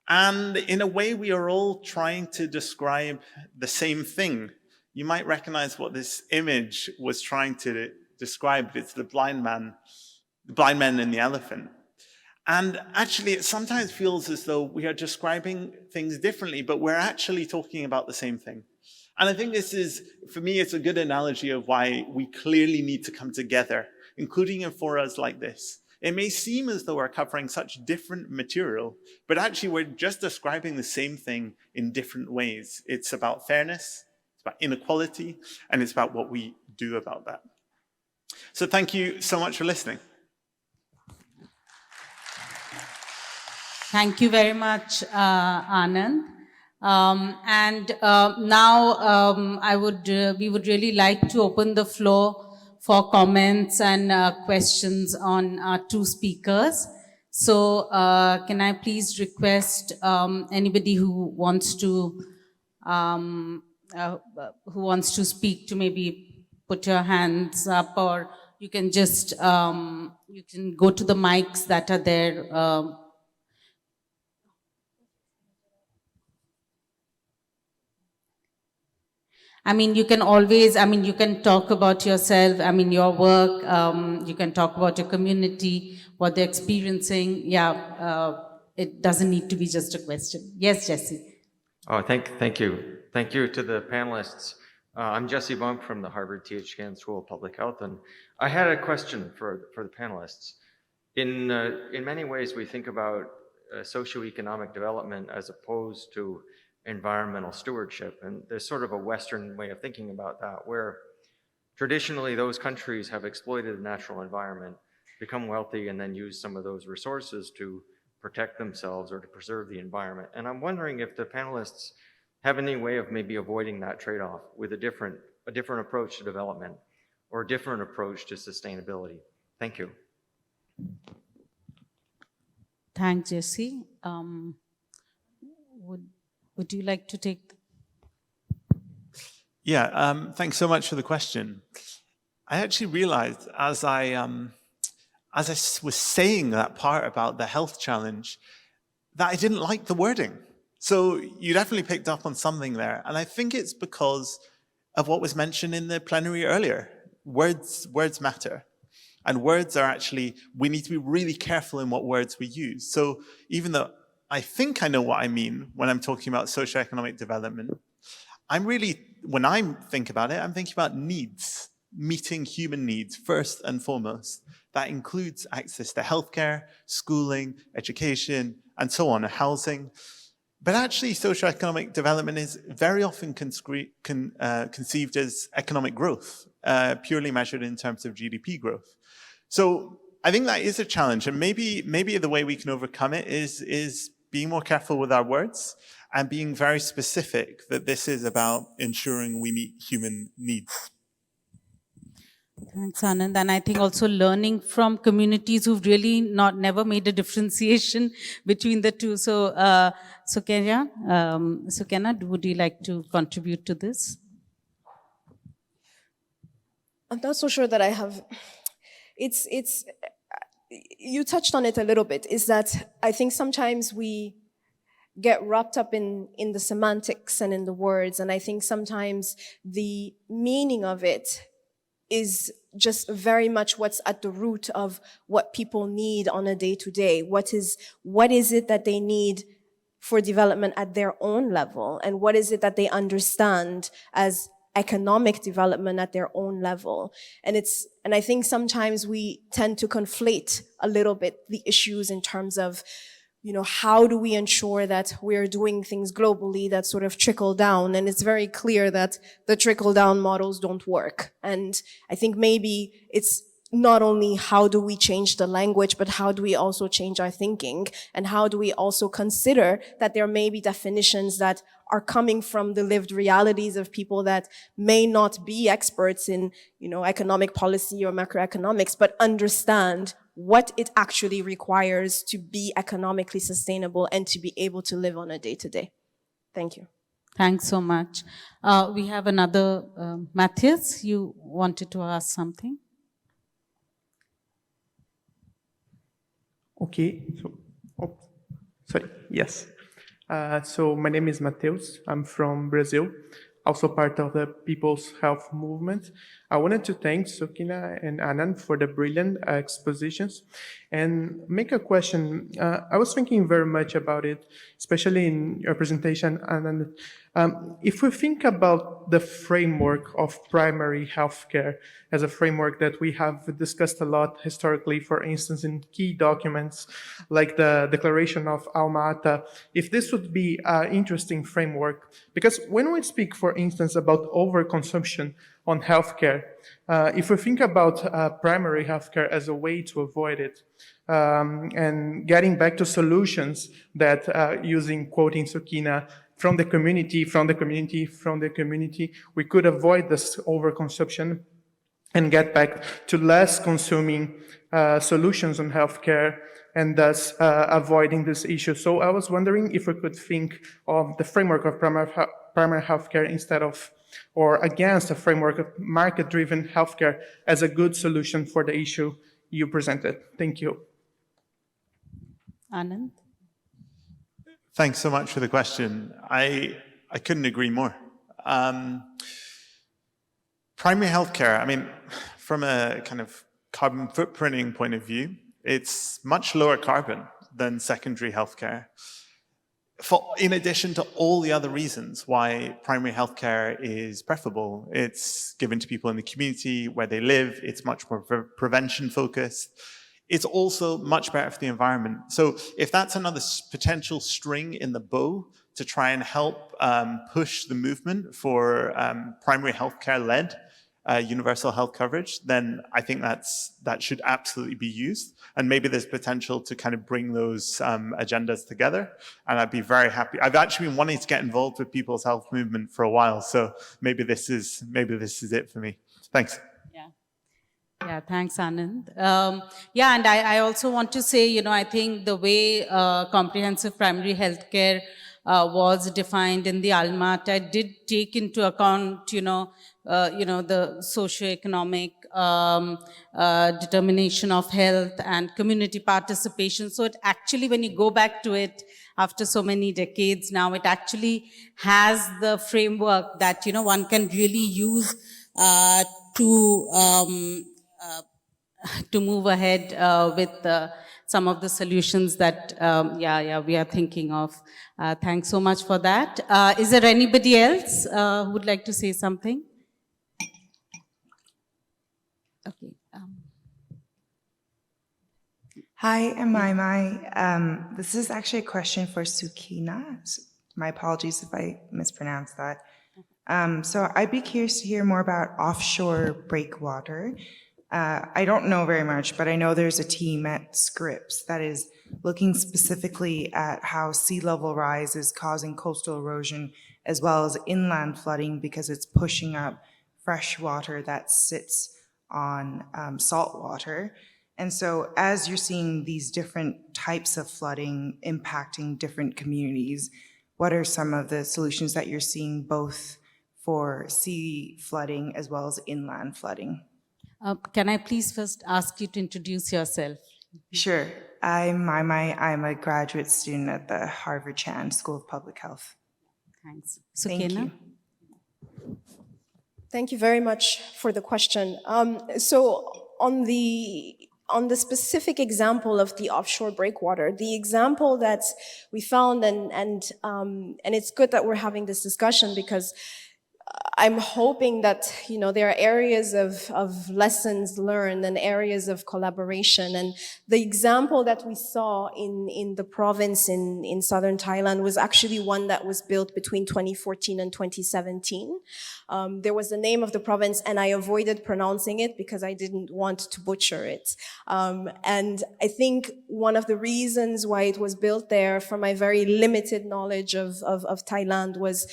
C: and in a way we are all trying to describe the same thing. You might recognize what this image was trying to describe. It's the blind man and the elephant. And actually, it sometimes feels as though we are describing things differently, but we're actually talking about the same thing. And I think this is, for me, it's a good analogy of why we clearly need to come together, including in forums like this. It may seem as though we're covering such different material, but actually we're just describing the same thing in different ways. It's about fairness, it's about inequality, and it's about what we do about that. So thank you so much for listening.
A: Thank you very much, Anand. Now we would really like to open the floor for comments and questions on our two speakers. So can I please request anybody who wants to speak to maybe put your hands up, or you can just you can go to the mics that are there. I mean, you can always, I mean, you can talk about yourself, I mean, your work, you can talk about your community, what they're experiencing. Yeah, it doesn't need to be just a question. Yes, Jesse.
D: Oh, thank you. Thank you to the panelists. I'm Jesse Bump from the Harvard T.H. Chan School of Public Health, and I had a question for the panelists. In many ways, we think about socioeconomic development as opposed to environmental stewardship, and there's sort of a Western way of thinking about that, where traditionally those countries have exploited the natural environment, become wealthy, and then use some of those resources to protect themselves or to preserve the environment. And I'm wondering if the panelists have any way of maybe avoiding that trade-off with a different approach to development or a different approach to sustainability. Thank you.
A: Thanks, Jesse. Would you like to take?
C: Yeah, thanks so much for the question. I actually realized as I was saying that part about the health challenge, that I didn't like the wording. So you definitely picked up on something there. And I think it's because of what was mentioned in the plenary earlier. Words matter. And words are actually, we need to be really careful in what words we use. So even though I think I know what I mean when I'm talking about socioeconomic development, when I think about it, I'm thinking about needs, meeting human needs first and foremost. That includes access to healthcare, schooling, education, and so on, housing. But actually, socioeconomic development is very often conceived as economic growth, purely measured in terms of GDP growth. So I think that is a challenge, and maybe the way we can overcome it is being more careful with our words and being very specific that this is about ensuring we meet human needs.
A: Thanks, Anand. And I think also learning from communities who've really never made a differentiation between the two. So, Kenya, would you like to contribute to this?
B: I'm not so sure that I have. You touched on it a little bit, is that I think sometimes we get wrapped up in the semantics and in the words, and I think sometimes the meaning of it is just very much what's at the root of what people need on a day-to-day. What is it that they need for development at their own level? And what is it that they understand as economic development at their own level? And I think sometimes we tend to conflate a little bit the issues in terms of, how do we ensure that we're doing things globally that sort of trickle down? And it's very clear that the trickle down models don't work. And I think maybe it's not only how do we change the language, but how do we also change our thinking? And how do we also consider that there may be definitions that are coming from the lived realities of people that may not be experts in, economic policy or macroeconomics, but understand what it actually requires to be economically sustainable and to be able to live on a day-to-day. Thank you.
A: Thanks so much. We have another, Matthias, you wanted to ask something?
E: Okay, yes. So my name is Mateus. I'm from Brazil. also part of the People's Health Movement. I wanted to thank Sukina and Anand for the brilliant expositions and make a question. I was thinking very much about it, especially in your presentation, Anand. If we think about the framework of primary healthcare as a framework that we have discussed a lot historically, for instance, in key documents like the Declaration of Alma-Ata, if this would be an interesting framework, because when we speak, for instance, about overconsumption on healthcare, if we think about primary healthcare as a way to avoid it, and getting back to solutions that, using quoting Sukina, from the community, we could avoid this overconsumption and get back to less consuming solutions on healthcare and thus avoiding this issue. So I was wondering if we could think of the framework of primary healthcare instead of or against a framework of market-driven healthcare as a good solution for the issue you presented. Thank you.
A: Anand?
C: Thanks so much for the question. I couldn't agree more. Primary healthcare, I mean, from a kind of carbon footprinting point of view, it's much lower carbon than secondary healthcare. In addition to all the other reasons why primary healthcare is preferable, it's given to people in the community where they live, it's much more prevention focused. It's also much better for the environment. So if that's another potential string in the bow to try and help push the movement for primary healthcare-led universal health coverage, then I think that should absolutely be used. And maybe there's potential to kind of bring those agendas together. And I'd be very happy. I've actually been wanting to get involved with People's Health Movement for a while. So maybe this is it for me. Thanks.
A: Yeah, thanks, Anand. Yeah, and I also want to say, I think the way comprehensive primary healthcare was defined in the Alma-Ata did take into account, the socioeconomic determination of health and community participation. So it actually, when you go back to it after so many decades now, it actually has the framework that, one can really use to move ahead with some of the solutions that, we are thinking of. Thanks so much for that. Is there anybody else who would like to say something? Okay.
F: Hi, I'm Mai. This is actually a question for Sukina. My apologies if I mispronounced that. So I'd be curious to hear more about offshore breakwater. I don't know very much, but I know there's a team at Scripps that is looking specifically at how sea level rise is causing coastal erosion as well as inland flooding because it's pushing up fresh water that sits on salt water. And so as you're seeing these different types of flooding impacting different communities, what are some of the solutions that you're seeing both for sea flooding as well as inland flooding?
A: Can I please first ask you to introduce yourself?
F: Sure. I'm Mai. I'm a graduate student at the Harvard Chan School of Public Health.
A: Thanks.
F: Thank
A: Sukena?
F: you.
B: Thank you very much for the question. So on the specific example of the offshore breakwater, the example that we found, and it's good that we're having this discussion because I'm hoping that, there are areas of lessons learned and areas of collaboration. And the example that we saw in the province in southern Thailand was actually one that was built between 2014 and 2017. There was the name of the province, and I avoided pronouncing it because I didn't want to butcher it. And I think one of the reasons why it was built there, from my very limited knowledge of Thailand, was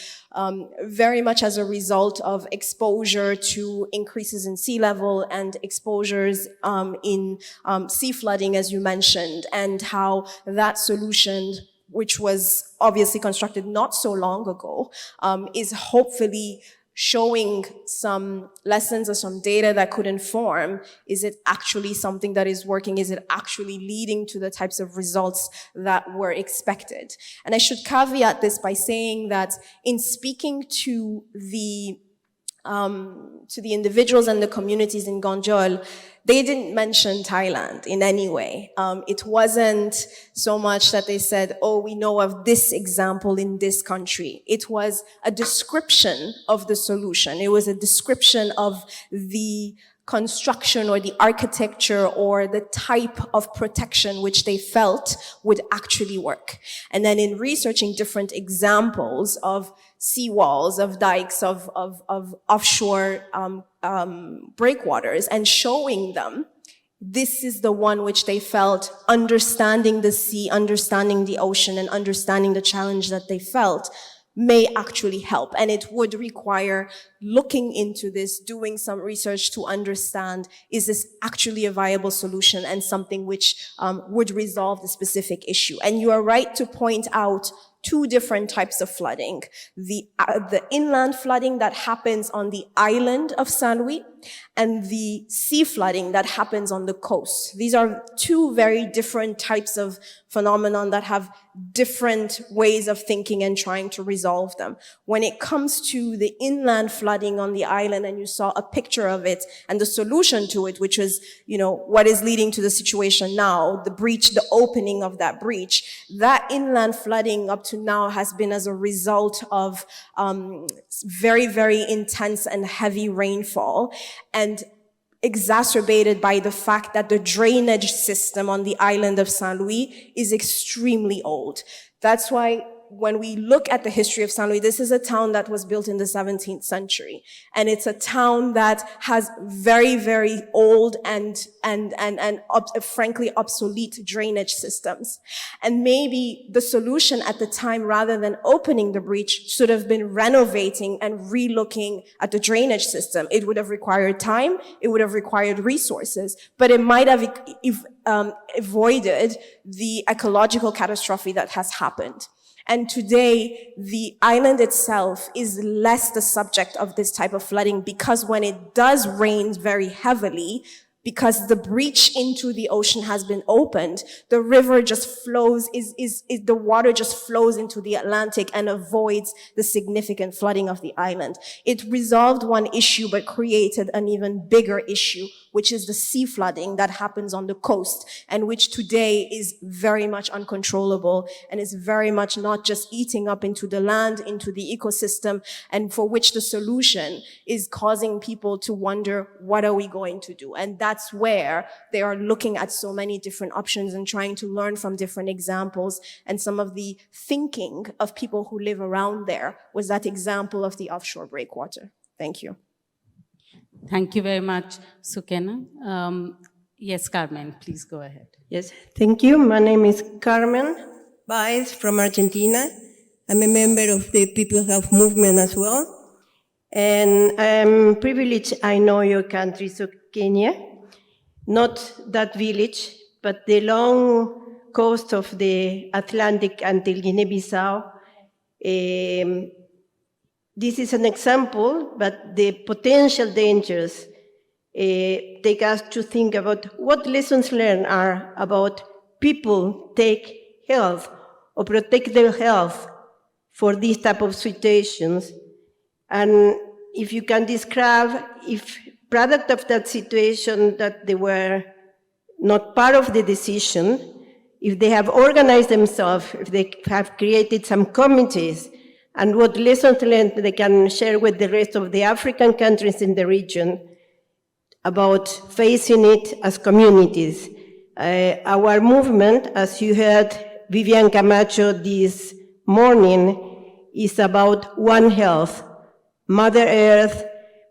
B: very much as a result of exposure to increases in sea level and exposures in sea flooding, as you mentioned, and how that solution, which was obviously constructed not so long ago, is hopefully showing some lessons or some data that could inform, is it actually something that is working? Is it actually leading to the types of results that were expected? And I should caveat this by saying that in speaking to the individuals and the communities in Gonjol, they didn't mention Thailand in any way. It wasn't so much that they said, oh, we know of this example in this country. It was a description of the solution. It was a description of the construction or the architecture or the type of protection which they felt would actually work. And then in researching different examples of seawalls, of dikes, of offshore breakwaters, and showing them, this is the one which they felt, understanding the sea, understanding the ocean, and understanding the challenge that they felt, may actually help. And it would require looking into this, doing some research to understand, is this actually a viable solution and something which would resolve the specific issue? And you are right to point out two different types of flooding. The inland flooding that happens on the island of Saint Louis and the sea flooding that happens on the coast. These are two very different types of phenomenon that have different ways of thinking and trying to resolve them. When it comes to the inland flooding on the island, and you saw a picture of it and the solution to it, which was, what is leading to the situation now, the breach, the opening of that breach, that inland flooding up to now has been as a result of very, very intense and heavy rainfall, and exacerbated by the fact that the drainage system on the island of Saint Louis is extremely old. That's why when we look at the history of Saint Louis, this is a town that was built in the 17th century. And it's a town that has very, very old and frankly obsolete drainage systems. And maybe the solution at the time, rather than opening the breach, should have been renovating and relooking at the drainage system. It would have required time, it would have required resources, but it might have avoided the ecological catastrophe that has happened. And today, the island itself is less the subject of this type of flooding, because when it does rain very heavily, because the breach into the ocean has been opened, the river just flows, the water just flows into the Atlantic and avoids the significant flooding of the island. It resolved one issue, but created an even bigger issue, which is the sea flooding that happens on the coast, and which today is very much uncontrollable and is very much not just eating up into the land, into the ecosystem, and for which the solution is causing people to wonder, what are we going to do? And that's where they are looking at so many different options and trying to learn from different examples. And some of the thinking of people who live around there was that example of the offshore breakwater. Thank you.
A: Thank you very much, Sukena. Yes, Carmen, please go ahead.
G: Yes, thank you. My name is Carmen Baez from Argentina. I'm a member of the People's Health Movement as well. And I'm privileged, I know your country, so Kenya. Not that village, but the long coast of the Atlantic until Guinea-Bissau. This is an example, but the potential dangers take us to think about what lessons learned are about people take health or protect their health for these type of situations. And if you can describe, if product of that situation that they were not part of the decision, if they have organized themselves, if they have created some committees, and what lessons learned they can share with the rest of the African countries in the region about facing it as communities. Our movement, as you heard Vivian Camacho this morning, is about One Health, Mother Earth,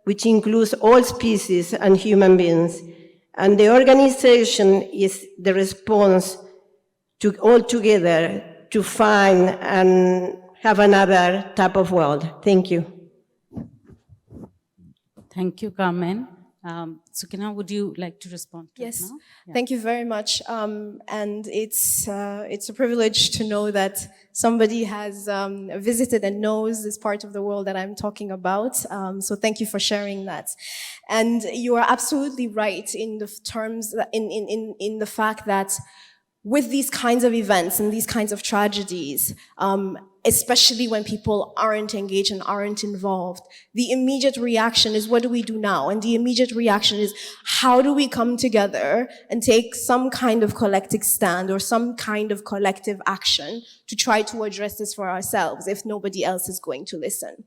G: which includes all species and human beings. And the organization is the response to all together to find and have another type of world. Thank you.
A: Thank you, Carmen. Sukina, would you like to respond to it
B: Yes,
A: now? Yeah.
B: thank you very much. And it's a privilege to know that somebody has visited and knows this part of the world that I'm talking about. So thank you for sharing that. And you are absolutely right in the terms, in the fact that with these kinds of events and these kinds of tragedies, especially when people aren't engaged and aren't involved, the immediate reaction is, what do we do now? And the immediate reaction is, how do we come together and take some kind of collective stand or some kind of collective action to try to address this for ourselves if nobody else is going to listen?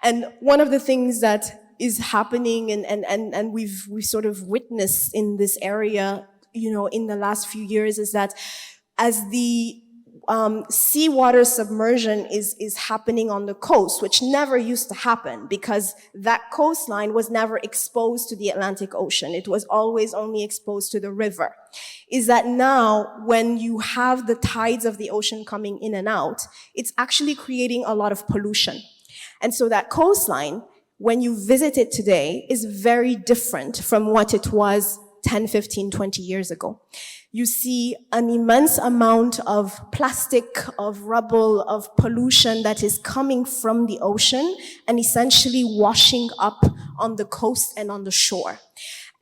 B: And one of the things that is happening and we've sort of witnessed in this area, in the last few years, is that as the seawater submersion is happening on the coast, which never used to happen because that coastline was never exposed to the Atlantic Ocean. It was always only exposed to the river. Is that now when you have the tides of the ocean coming in and out, it's actually creating a lot of pollution. And so that coastline, when you visit it today, is very different from what it was 10, 15, 20 years ago. You see an immense amount of plastic, of rubble, of pollution that is coming from the ocean and essentially washing up on the coast and on the shore.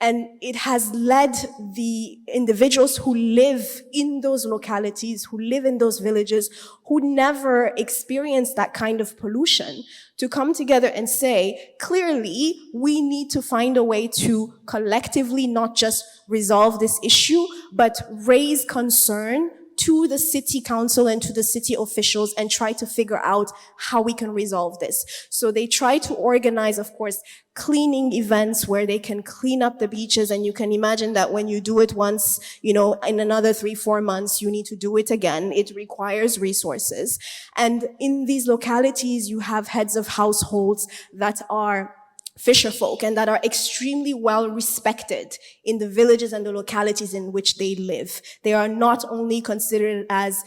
B: And it has led the individuals who live in those localities, who live in those villages, who never experienced that kind of pollution, to come together and say, clearly, we need to find a way to collectively not just resolve this issue, but raise concern to the city council and to the city officials and try to figure out how we can resolve this. So they try to organize, of course, cleaning events where they can clean up the beaches. And you can imagine that when you do it once, in another 3-4 months, you need to do it again. It requires resources. And in these localities, you have heads of households that are fisher folk and that are extremely well respected in the villages and the localities in which they live. They are not only considered as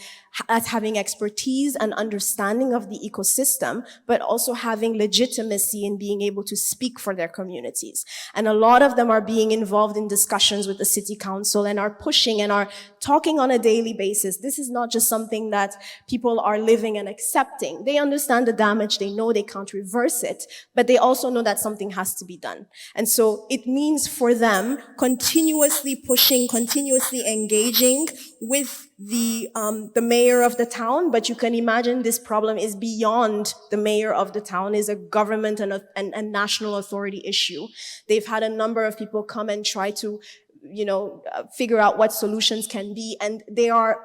B: having expertise and understanding of the ecosystem, but also having legitimacy in being able to speak for their communities. And a lot of them are being involved in discussions with the city council and are pushing and are talking on a daily basis. This is not just something that people are living and accepting. They understand the damage, they know they can't reverse it, but they also know that something has to be done. And so it means for them continuously pushing, continuously engaging with the mayor of the town, but you can imagine this problem is beyond the mayor of the town, is a government and a national authority issue. They've had a number of people come and try to, figure out what solutions can be, and they are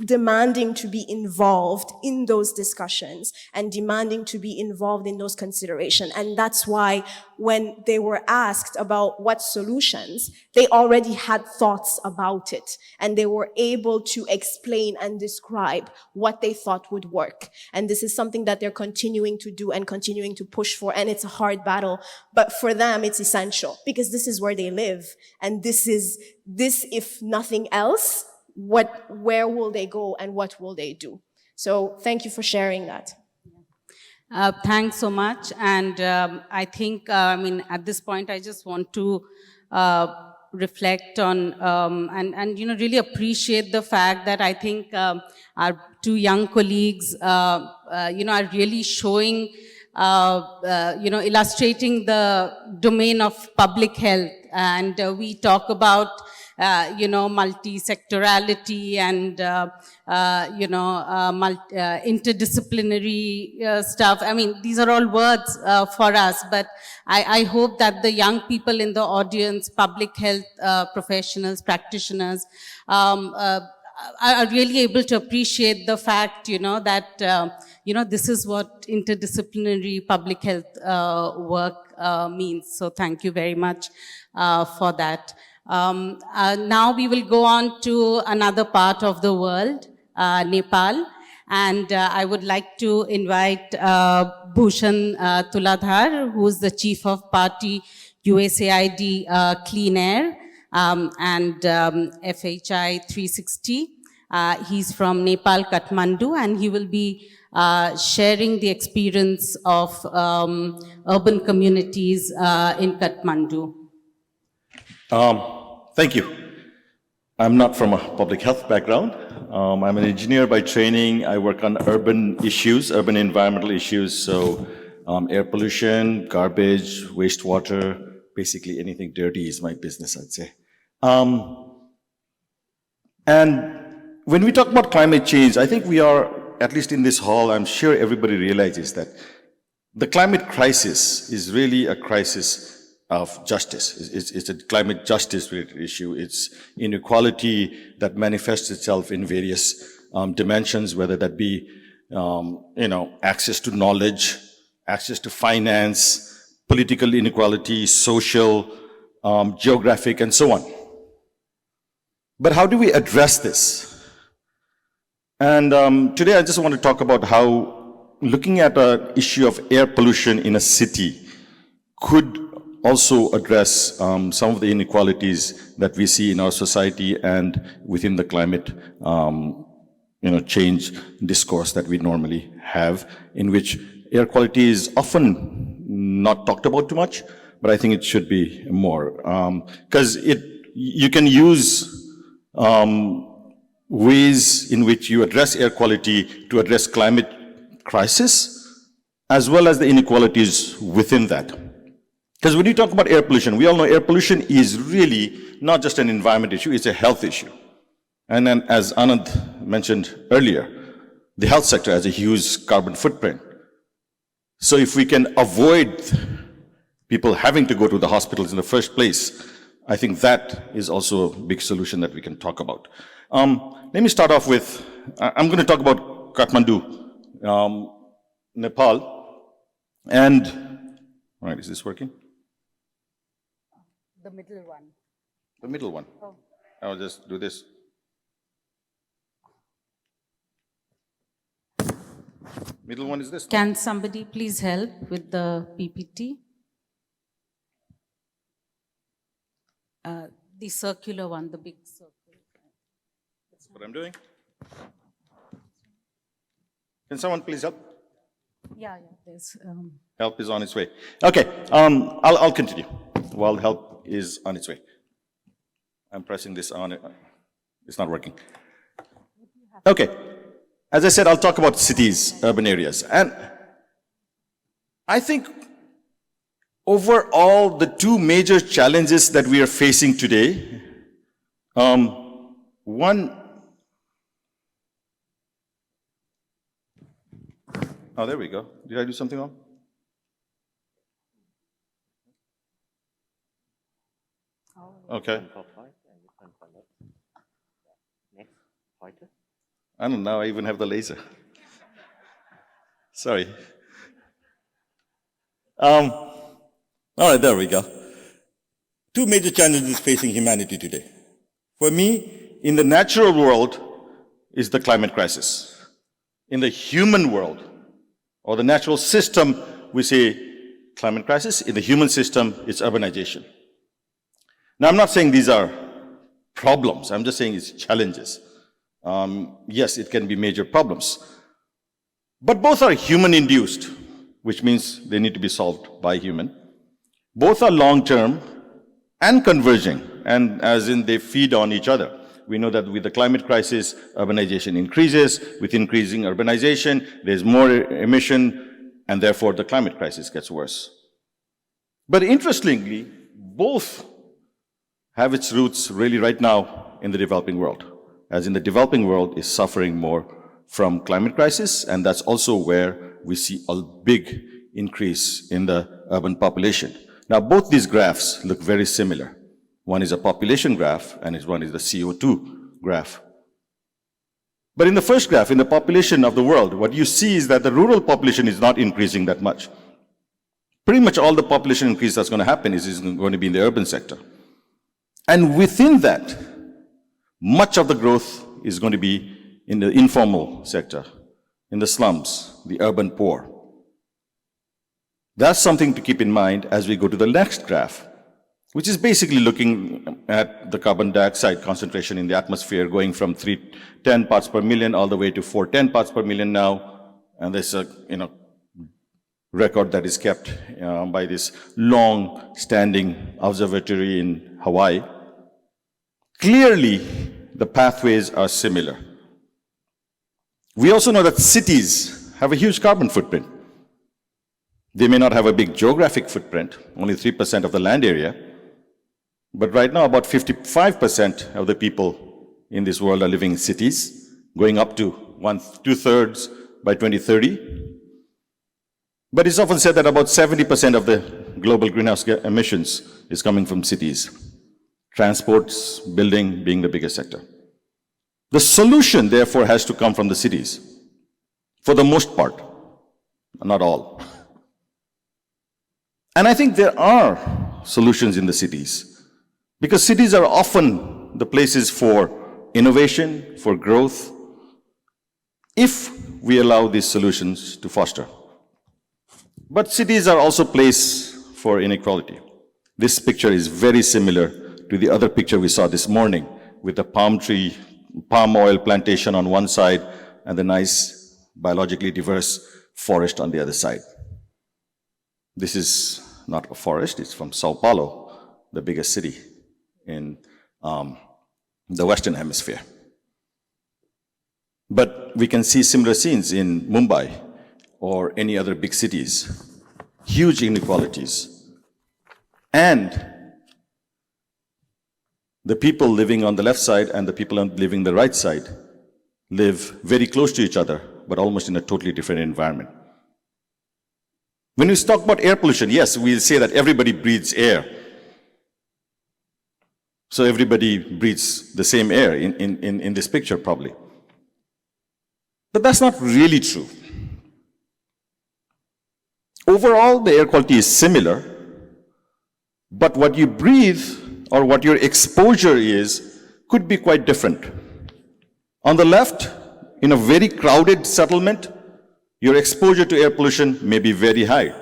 B: demanding to be involved in those discussions and demanding to be involved in those considerations. And that's why when they were asked about what solutions, they already had thoughts about it. And they were able to explain and describe what they thought would work. And this is something that they're continuing to do and continuing to push for. And it's a hard battle, but for them, it's essential because this is where they live. And this, if nothing else, where will they go and what will they do? So thank you for sharing that.
A: Thanks so much. And I think, at this point, I just want to reflect on and really appreciate the fact that I think our two young colleagues, are really showing, illustrating the domain of public health. And we talk about multi-sectorality and, interdisciplinary stuff. I mean, these are all words for us, but I hope that the young people in the audience, public health professionals, practitioners, are really able to appreciate the fact, that, this is what interdisciplinary public health work means. So thank you very much for that. Now we will go on to another part of the world, Nepal. And I would like to invite Bhushan Tuladhar, who is the Chief of Party USAID Clean Air and FHI 360. He's from Nepal, Kathmandu, and he will be sharing the experience of urban communities in Kathmandu.
H: Thank you. I'm not from a public health background. I'm an engineer by training. I work on urban issues, urban environmental issues, so air pollution, garbage, wastewater, basically anything dirty is my business, I'd say. And when we talk about climate change, I think we are, at least in this hall, I'm sure everybody realizes that the climate crisis is really a crisis of justice. It's a climate justice related issue. It's inequality that manifests itself in various dimensions, whether that be, access to knowledge, access to finance, political inequality, social, geographic, and so on. But how do we address this? And today I just want to talk about how looking at an issue of air pollution in a city could also address some of the inequalities that we see in our society and within the climate change discourse that we normally have, in which air quality is often not talked about too much, but I think it should be more. Because you can use ways in which you address air quality to address climate crisis, as well as the inequalities within that. Because when you talk about air pollution, we all know air pollution is really not just an environment issue, it's a health issue. And then, as Anand mentioned earlier, the health sector has a huge carbon footprint. So if we can avoid people having to go to the hospitals in the first place, I think that is also a big solution that we can talk about. Let me start off with, I'm going to talk about Kathmandu, Nepal. And, all right, is this working?
A: The middle one.
H: The middle one.
A: Oh.
H: I'll just do this. Middle one is this.
A: Can somebody please help with the PPT? The circular one, the big circle.
H: That's what I'm doing. Can someone please help?
A: Yeah, there's...
H: Help is on its way. Okay, I'll continue while help is on its way. I'm pressing this on it. It's not working. Okay, as I said, I'll talk about cities, urban areas. And I think overall, the two major challenges that we are facing today, one, oh, there we go. Did I do something wrong? Okay. I don't know, I even have the laser. Sorry. All right, there we go. Two major challenges facing humanity today. For me, in the natural world is the climate crisis. In the human world, or the natural system, we say climate crisis. In the human system, it's urbanization. Now, I'm not saying these are problems. I'm just saying it's challenges. Yes, it can be major problems. But both are human-induced, which means they need to be solved by human. Both are long-term and converging, and as in they feed on each other. We know that with the climate crisis, urbanization increases. With increasing urbanization, there's more emission, and therefore the climate crisis gets worse. But interestingly, both have its roots really right now in the developing world, as in the developing world is suffering more from climate crisis, and that's also where we see a big increase in the urban population. Now, both these graphs look very similar. One is a population graph, and one is the CO2 graph. But in the first graph, in the population of the world, what you see is that the rural population is not increasing that much. Pretty much all the population increase that's going to happen is going to be in the urban sector. And within that, much of the growth is going to be in the informal sector, in the slums, the urban poor. That's something to keep in mind as we go to the next graph, which is basically looking at the carbon dioxide concentration in the atmosphere going from 310 parts per million all the way to 410 parts per million now. And there's a record that is kept by this long-standing observatory in Hawaii. Clearly, the pathways are similar. We also know that cities have a huge carbon footprint. They may not have a big geographic footprint, only 3% of the land area, but right now about 55% of the people in this world are living in cities, going up to 2/3 by 2030. But it's often said that about 70% of the global greenhouse gas emissions is coming from cities. Transports, building being the biggest sector. The solution, therefore, has to come from the cities, for the most part, not all. And I think there are solutions in the cities, because cities are often the places for innovation, for growth, if we allow these solutions to foster. But cities are also places for inequality. This picture is very similar to the other picture we saw this morning, with the palm oil plantation on one side and the nice biologically diverse forest on the other side. This is not a forest, it's from Sao Paulo, the biggest city in the Western Hemisphere. But we can see similar scenes in Mumbai or any other big cities. Huge inequalities. And the people living on the left side and the people living on the right side live very close to each other, but almost in a totally different environment. When we talk about air pollution, yes, we'll say that everybody breathes air. So everybody breathes the same air in this picture, probably. But that's not really true. Overall, the air quality is similar, but what you breathe or what your exposure is could be quite different. On the left, in a very crowded settlement, your exposure to air pollution may be very high.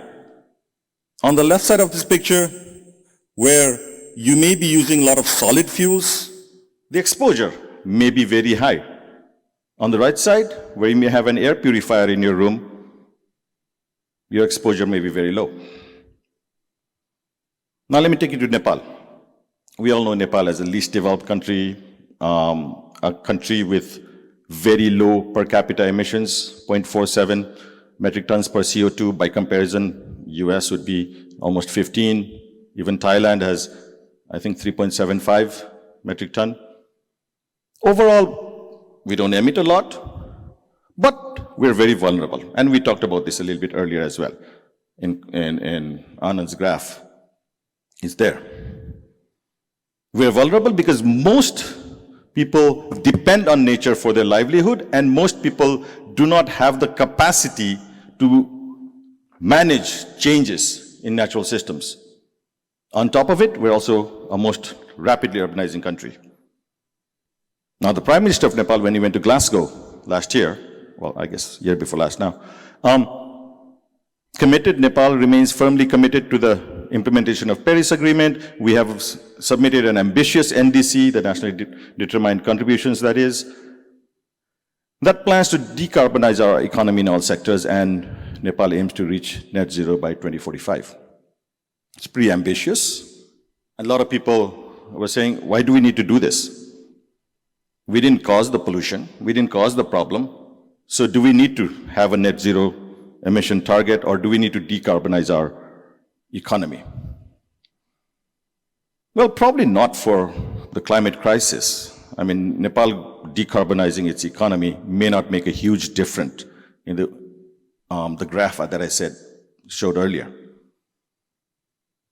H: On the left side of this picture, where you may be using a lot of solid fuels, the exposure may be very high. On the right side, where you may have an air purifier in your room, your exposure may be very low. Now let me take you to Nepal. We all know Nepal as the least developed country, a country with very low per capita emissions, 0.47 metric tons per CO2. By comparison, US would be almost 15. Even Thailand has, I think, 3.75 metric ton. Overall, we don't emit a lot, but we're very vulnerable. And we talked about this a little bit earlier as well. In Anand's graph, it's there. We're vulnerable because most people depend on nature for their livelihood, and most people do not have the capacity to manage changes in natural systems. On top of it, we're also a most rapidly urbanizing country. Now, the Prime Minister of Nepal, when he went to Glasgow last year, well, I guess year before last now, Nepal remains firmly committed to the implementation of Paris Agreement. We have submitted an ambitious NDC, the nationally determined contributions that is, that plans to decarbonize our economy in all sectors, and Nepal aims to reach net zero by 2045. It's pretty ambitious. A lot of people were saying, why do we need to do this? We didn't cause the pollution. We didn't cause the problem. So do we need to have a net zero emission target, or do we need to decarbonize our economy? Well, probably not for the climate crisis. I mean, Nepal decarbonizing its economy may not make a huge difference in the graph that I showed earlier.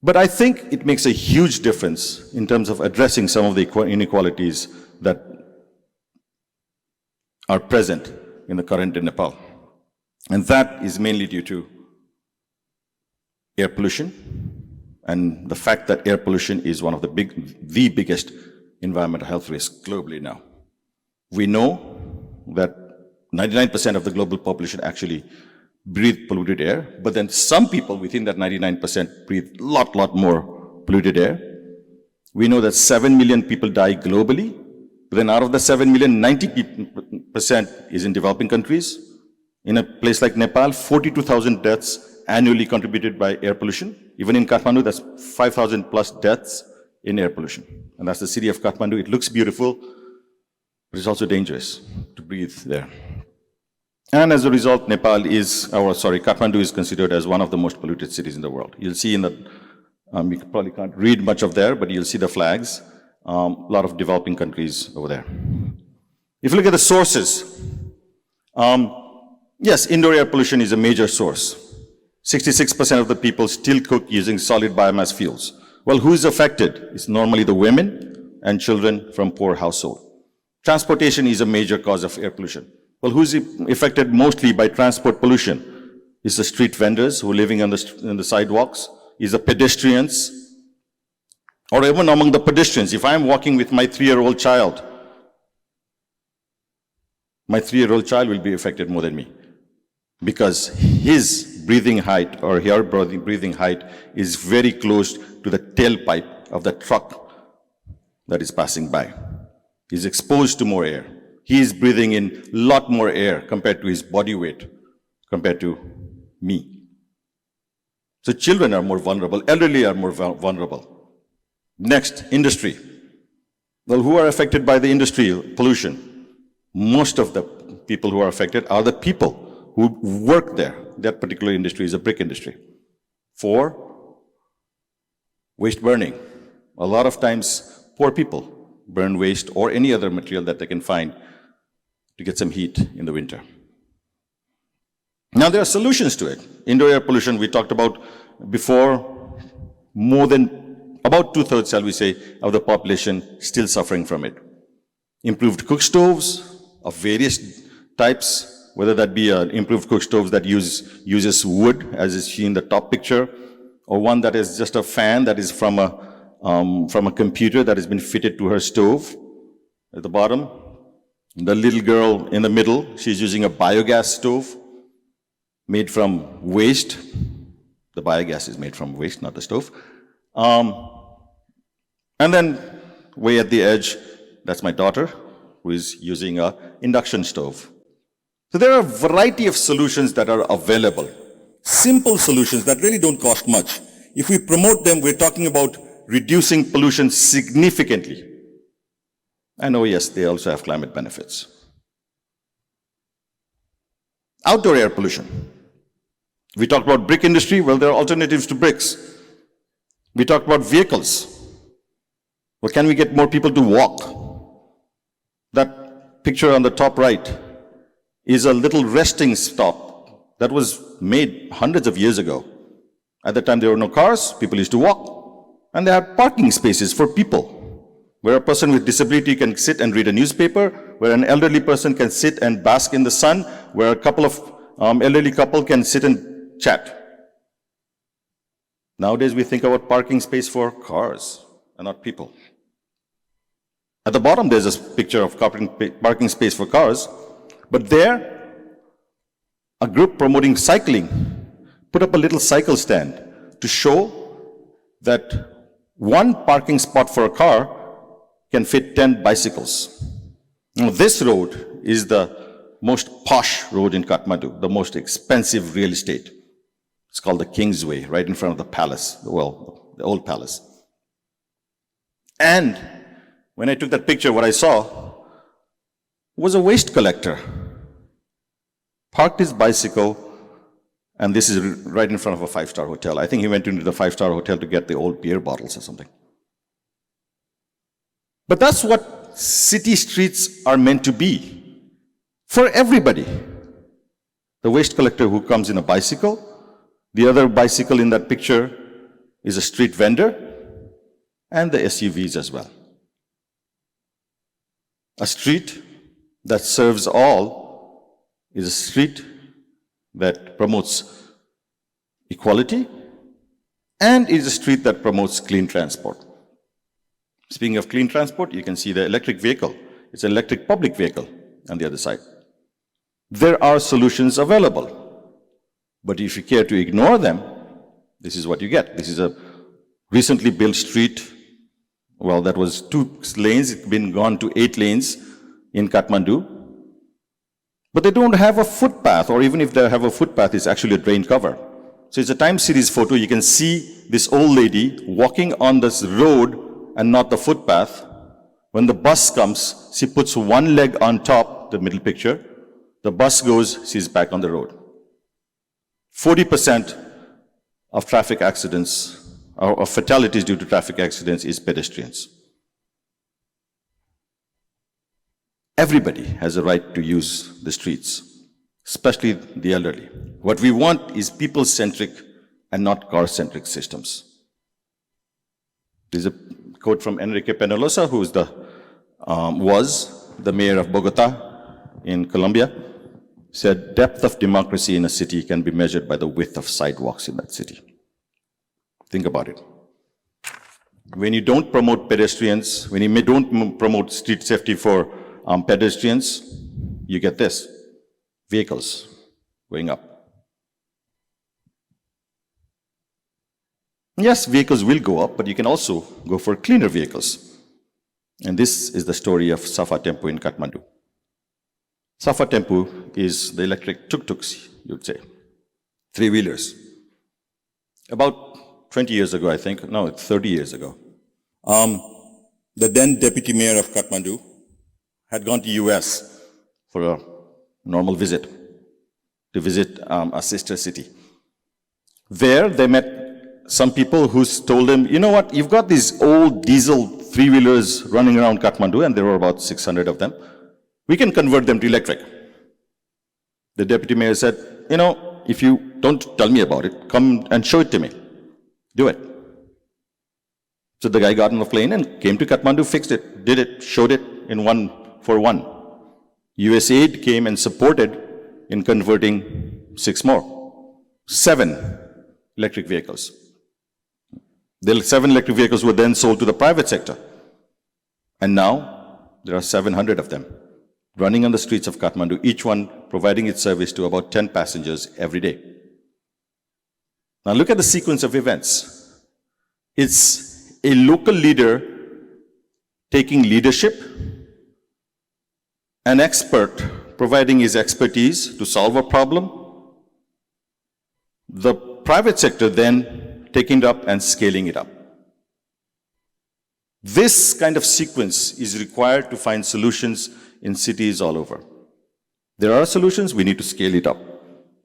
H: But I think it makes a huge difference in terms of addressing some of the inequalities that are present in the current in Nepal. And that is mainly due to air pollution and the fact that air pollution is one of the biggest environmental health risks globally now. We know that 99% of the global population actually breathe polluted air, but then some people within that 99% breathe a lot more polluted air. We know that 7 million people die globally, but then out of the 7 million, 90% is in developing countries. In a place like Nepal, 42,000 deaths annually contributed by air pollution. Even in Kathmandu, that's 5,000 plus deaths in air pollution. And that's the city of Kathmandu. It looks beautiful, but it's also dangerous to breathe there. And as a result, Kathmandu is considered as one of the most polluted cities in the world. You'll see in the, you probably can't read much of there, but you'll see the flags, a lot of developing countries over there. If you look at the sources, yes, indoor air pollution is a major source. 66% of the people still cook using solid biomass fuels. Well, who is affected? It's normally the women and children from poor households. Transportation is a major cause of air pollution. Well, who's affected mostly by transport pollution? It's the street vendors who are living on the sidewalks. It's the pedestrians. Or even among the pedestrians, if I'm walking with my 3-year-old child, my 3-year-old child will be affected more than me, because his breathing height or her breathing height is very close to the tailpipe of the truck that is passing by. He's exposed to more air. He is breathing in a lot more air compared to his body weight, compared to me. So children are more vulnerable, elderly are more vulnerable. Next, industry. Well, who are affected by the industry pollution? Most of the people who are affected are the people who work there. That particular industry is a brick industry. 4, waste burning. A lot of times, poor people burn waste or any other material that they can find to get some heat in the winter. Now, there are solutions to it. Indoor air pollution, we talked about before, more than about 2/3, shall we say, of the population still suffering from it. Improved cook stoves of various types, whether that be an improved cook stove that uses wood, as is seen in the top picture, or one that is just a fan that is from a computer that has been fitted to her stove at the bottom. The little girl in the middle, she's using a biogas stove made from waste. The biogas is made from waste, not the stove. And then way at the edge, that's my daughter, who is using an induction stove. So there are a variety of solutions that are available. Simple solutions that really don't cost much. If we promote them, we're talking about reducing pollution significantly. And oh yes, they also have climate benefits. Outdoor air pollution. We talked about brick industry. Well, there are alternatives to bricks. We talked about vehicles. Well, can we get more people to walk? That picture on the top right is a little resting stop that was made hundreds of years ago. At the time, there were no cars. People used to walk. And they had parking spaces for people, where a person with disability can sit and read a newspaper, where an elderly person can sit and bask in the sun, where a couple of elderly couple can sit and chat. Nowadays, we think about parking space for cars and not people. At the bottom, there's a picture of parking space for cars, but there, a group promoting cycling put up a little cycle stand to show that one parking spot for a car can fit 10 bicycles. Now, this road is the most posh road in Kathmandu, the most expensive real estate. It's called the Kingsway, right in front of the palace, the old palace. And when I took that picture, what I saw was a waste collector. Parked his bicycle, and this is right in front of a 5-star hotel. I think he went into the 5-star hotel to get the old beer bottles or something. But that's what city streets are meant to be, for everybody. The waste collector who comes in a bicycle, the other bicycle in that picture is a street vendor, and the SUVs as well. A street that serves all is a street that promotes equality, and is a street that promotes clean transport. Speaking of clean transport, you can see the electric vehicle. It's an electric public vehicle on the other side. There are solutions available, but if you care to ignore them, this is what you get. This is a recently built street. Well, that was 2 lanes. It's been gone to 8 lanes in Kathmandu. But they don't have a footpath, or even if they have a footpath, it's actually a drain cover. So it's a time series photo. You can see this old lady walking on this road and not the footpath. When the bus comes, she puts one leg on top, the middle picture. The bus goes, she's back on the road. 40% of traffic accidents, or of fatalities due to traffic accidents, is pedestrians. Everybody has a right to use the streets, especially the elderly. What we want is people-centric and not car-centric systems. There's a quote from Enrique Peñalosa, who was the mayor of Bogota in Colombia, said, depth of democracy in a city can be measured by the width of sidewalks in that city. Think about it. When you don't promote pedestrians, when you don't promote street safety for pedestrians, you get this, vehicles going up. Yes, vehicles will go up, but you can also go for cleaner vehicles. And this is the story of Safa Tempo in Kathmandu. Safa Tempo is the electric tuk-tuks, you'd say, three-wheelers. About 20 years ago, I think, no, 30 years ago, the then deputy mayor of Kathmandu had gone to US for a normal visit, to visit a sister city. There, they met some people who told him, you know what, you've got these old diesel three-wheelers running around Kathmandu, and there were about 600 of them. We can convert them to electric. The deputy mayor said, you know, if you don't tell me about it, come and show it to me. Do it. So the guy got on a plane and came to Kathmandu, fixed it, did it, showed it in 1-for-1. USAID came and supported in converting 6 more. 7 electric vehicles. The 7 electric vehicles were then sold to the private sector. And now there are 700 of them running on the streets of Kathmandu, each one providing its service to about 10 passengers every day. Now look at the sequence of events. It's a local leader taking leadership, an expert providing his expertise to solve a problem, the private sector then taking it up and scaling it up. This kind of sequence is required to find solutions in cities all over. There are solutions, we need to scale it up.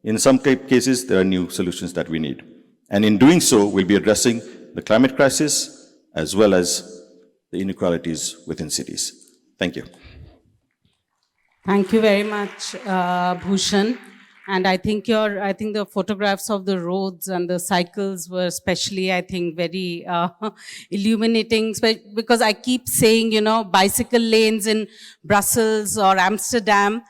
H: In some cases, there are new solutions that we need. And in doing so, we'll be addressing the climate crisis as well as the inequalities within cities. Thank you.
A: Thank you very much, Bhushan. And I think the photographs of the roads and the cycles were especially, I think, very illuminating, because I keep saying, you know, bicycle lanes in Brussels or Amsterdam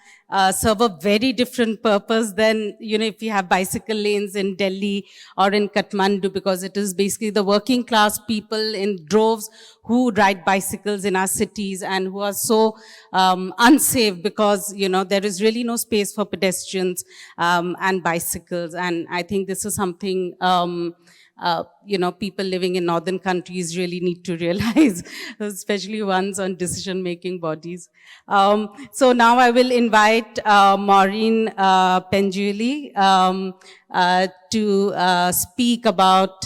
A: serve a very different purpose than, you know, if you have bicycle lanes in Delhi or in Kathmandu, because it is basically the working class people in droves who ride bicycles in our cities and who are so unsafe because, you know, there is really no space for pedestrians and bicycles. And I think this is something, you know, people living in northern countries really need to realize, especially ones on decision-making bodies. So now I will invite Maureen Penjuli to speak about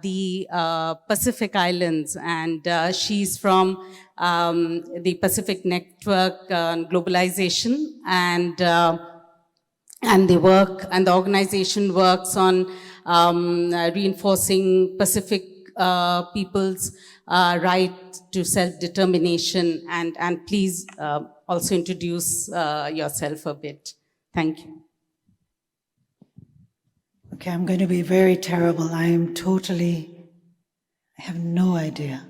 A: the Pacific Islands, and she's from the Pacific Network on Globalization, and the organization works on reinforcing Pacific people's right to self-determination. And please also introduce yourself a bit. Thank you.
I: Okay, I'm going to be very terrible. I have no idea.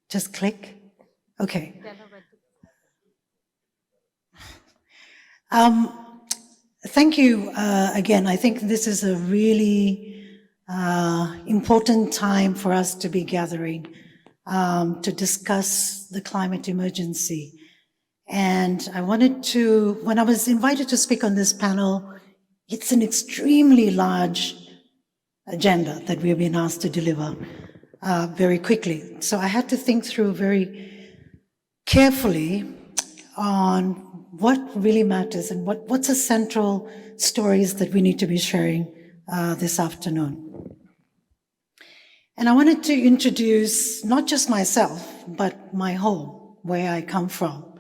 I: Just click. Okay. Thank you again. I think this is a really important time for us to be gathering to discuss the climate emergency. And I wanted to, when I was invited to speak on this panel, it's an extremely large agenda that we have been asked to deliver very quickly. So I had to think through very carefully on what really matters and what's the central stories that we need to be sharing this afternoon. And I wanted to introduce not just myself, but my home, where I come from.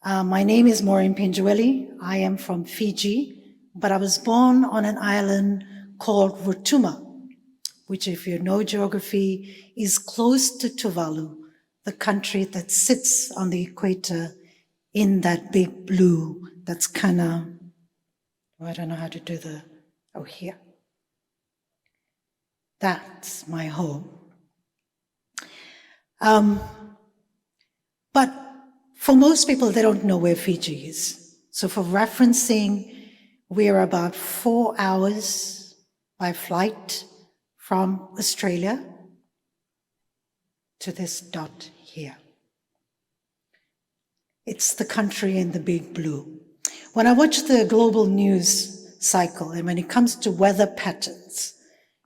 I: My name is Maureen Pinjueli. I am from Fiji, but I was born on an island called Rotuma, which, if you know geography, is close to Tuvalu, the country that sits on the equator in that big blue that's kind of, I don't know how to do here. That's my home. But for most people, they don't know where Fiji is. So for referencing, we're about 4 hours by flight from Australia to this dot here. It's the country in the big blue. When I watch the global news cycle, and when it comes to weather patterns,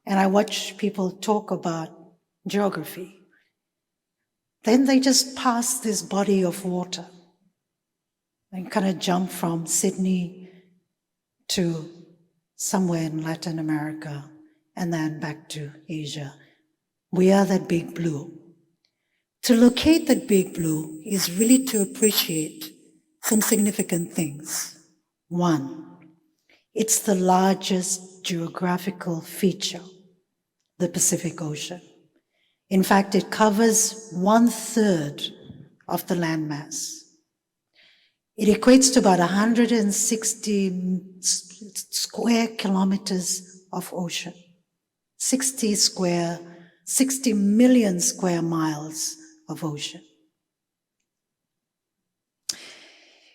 I: and I watch people talk about geography, then they just pass this body of water and kind of jump from Sydney to somewhere in Latin America and then back to Asia. We are that big blue. To locate that big blue is really to appreciate some significant things. One, it's the largest geographical feature, the Pacific Ocean. In fact, it covers 1/3 of the landmass. It equates to about 160 square kilometers of ocean, 60 million square miles of ocean.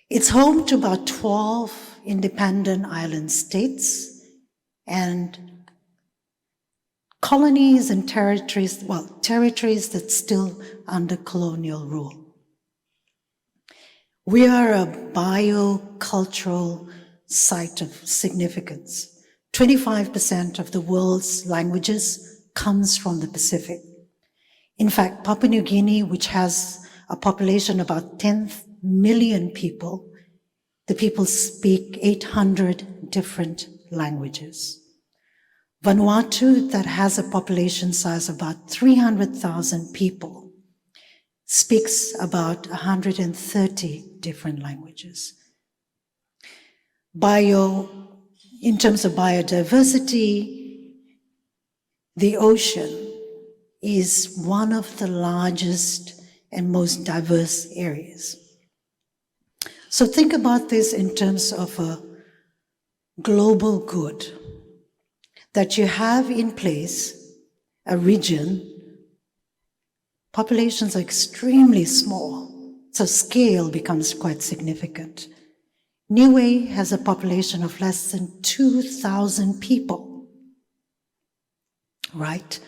I: It's home to about 12 independent island states and colonies and territories, territories that's still under colonial rule. We are a biocultural site of significance. 25% of the world's languages comes from the Pacific. In fact, Papua New Guinea, which has a population of about 10 million people, the people speak 800 different languages. Vanuatu, that has a population size of about 300,000 people, speaks about 130 different languages. In terms of biodiversity, the ocean is one of the largest and most diverse areas. So think about this in terms of a global good, that you have in place a region. Populations are extremely small, so scale becomes quite significant. Niue has a population of less than 2,000 people, right?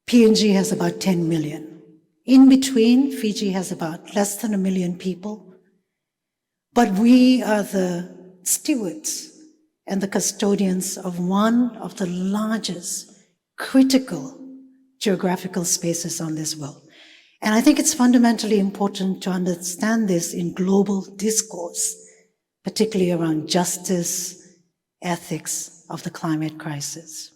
I: PNG has about 10 million. In between, Fiji has about less than 1 million people. But we are the stewards and the custodians of one of the largest critical geographical spaces on this world. And I think it's fundamentally important to understand this in global discourse, particularly around justice, ethics of the climate crisis.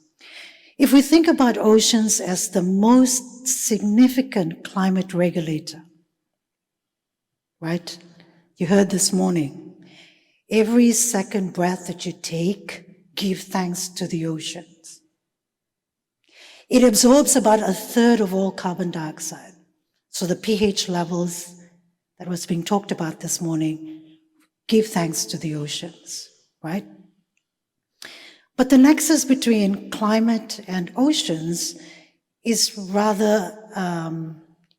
I: If we think about oceans as the most significant climate regulator, right? You heard this morning, every second breath that you take, give thanks to the oceans. It absorbs about 1/3 of all carbon dioxide. So the pH levels that was being talked about this morning, give thanks to the oceans, right? But the nexus between climate and oceans is rather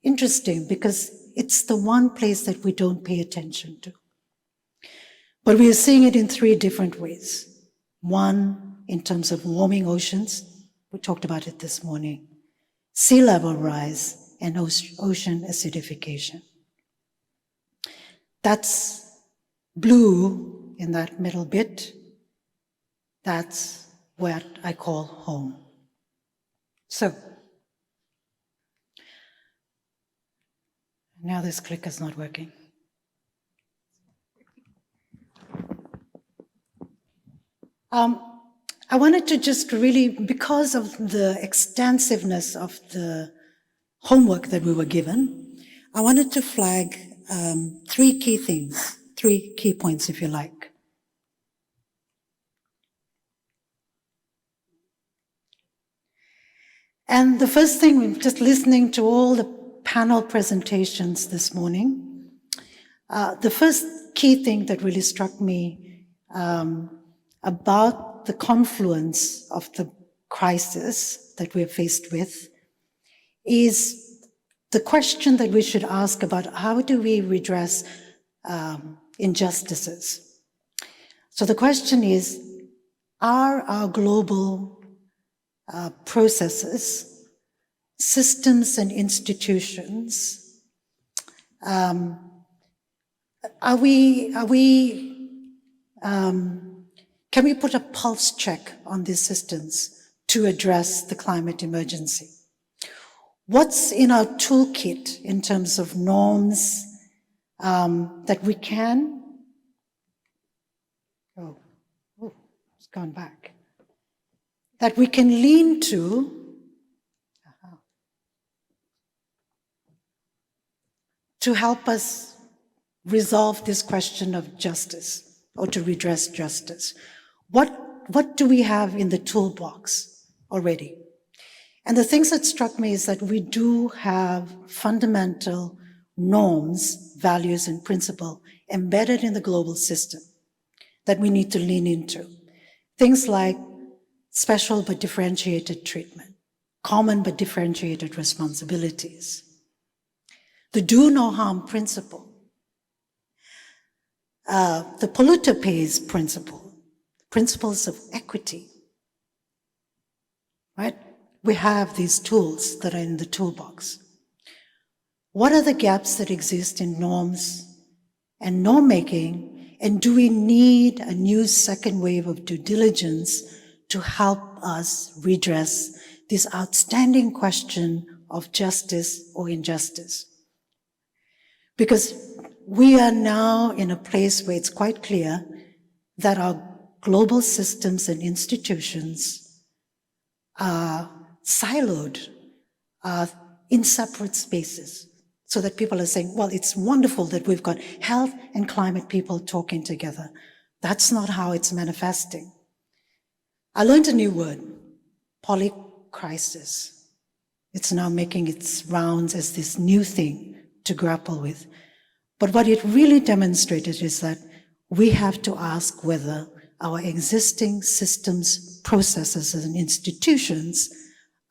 I: interesting because it's the one place that we don't pay attention to. But we are seeing it in 3 different ways. One, in terms of warming oceans, we talked about it this morning, sea level rise, and ocean acidification. That's blue in that middle bit. That's what I call home. So, now this clicker's not working. I wanted to just really, because of the extensiveness of the homework that we were given, I wanted to flag 3 key things, 3 key points, if you like. And the first thing, just listening to all the panel presentations this morning, the first key thing that really struck me about the confluence of the crisis that we're faced with is the question that we should ask about how do we redress injustices. So the question is, are our global processes, systems and institutions, can we put a pulse check on these systems to address the climate emergency? What's in our toolkit in terms of norms that we can, it's gone back, that we can lean to help us resolve this question of justice or to redress justice? What do we have in the toolbox already? And the things that struck me is that we do have fundamental norms, values, and principles embedded in the global system that we need to lean into. Things like special but differentiated treatment, common but differentiated responsibilities, the do no harm principle, the polluter pays principle, principles of equity, right? We have these tools that are in the toolbox. What are the gaps that exist in norms and norm making? And do we need a new second wave of due diligence to help us redress this outstanding question of justice or injustice? Because we are now in a place where it's quite clear that our global systems and institutions are siloed, in separate spaces, so that people are saying, well, it's wonderful that we've got health and climate people talking together. That's not how it's manifesting. I learned a new word, polycrisis. It's now making its rounds as this new thing to grapple with. But what it really demonstrated is that we have to ask whether our existing systems, processes, and institutions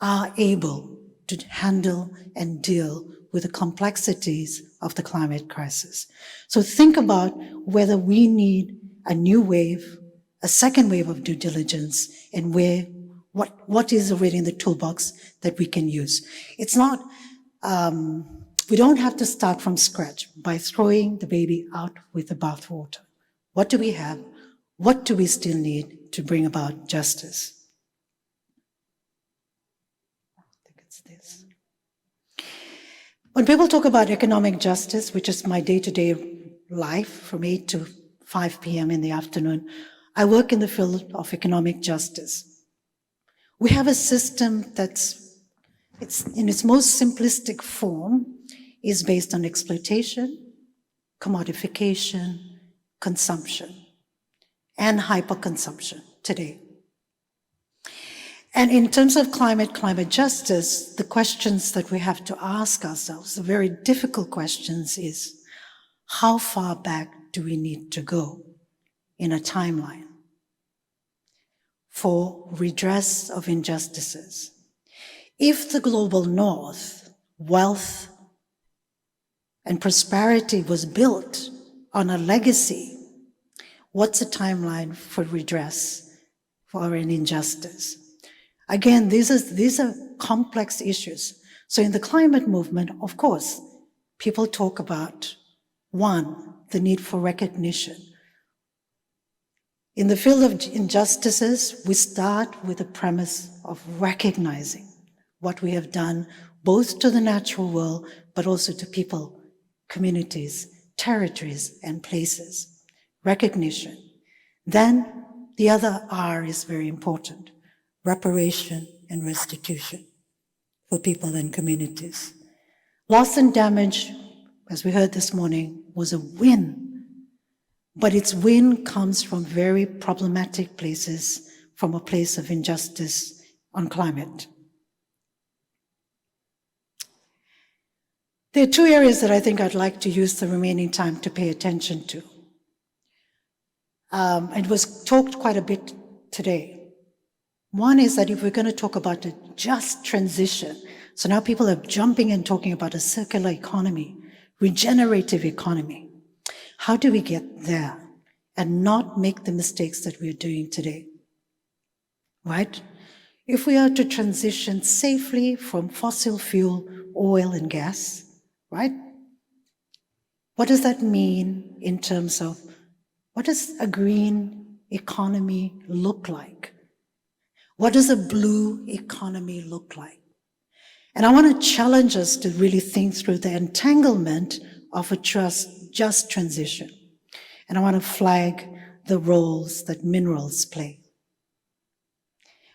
I: are able to handle and deal with the complexities of the climate crisis. So think about whether we need a new wave, a second wave of due diligence, and what is already in the toolbox that we can use. It's not, we don't have to start from scratch by throwing the baby out with the bathwater. What do we have? What do we still need to bring about justice? This. When people talk about economic justice, which is my day-to-day life from 8 to 5 p.m. in the afternoon, I work in the field of economic justice. We have a system that's, it's in its most simplistic form, is based on exploitation, commodification, consumption, and hyperconsumption today. And in terms of climate justice, the questions that we have to ask ourselves, the very difficult questions is, how far back do we need to go in a timeline for redress of injustices? If the global north, wealth and prosperity was built on a legacy, what's a timeline for redress for an injustice? Again, these are complex issues. So in the climate movement, of course, people talk about, one, the need for recognition. In the field of injustices, we start with the premise of recognizing what we have done, both to the natural world, but also to people, communities, territories, and places. Recognition. Then the other R is very important: reparation and restitution for people and communities. Loss and damage, as we heard this morning, was a win, but its win comes from very problematic places, from a place of injustice on climate. There are two areas that I think I'd like to use the remaining time to pay attention to. It was talked quite a bit today. One is that if we're going to talk about a just transition, so now people are jumping and talking about a circular economy, regenerative economy. How do we get there and not make the mistakes that we're doing today? Right? If we are to transition safely from fossil fuel, oil and gas, right? What does that mean in terms of what does a green economy look like? What does a blue economy look like? And I want to challenge us to really think through the entanglement of a just transition. And I want to flag the roles that minerals play,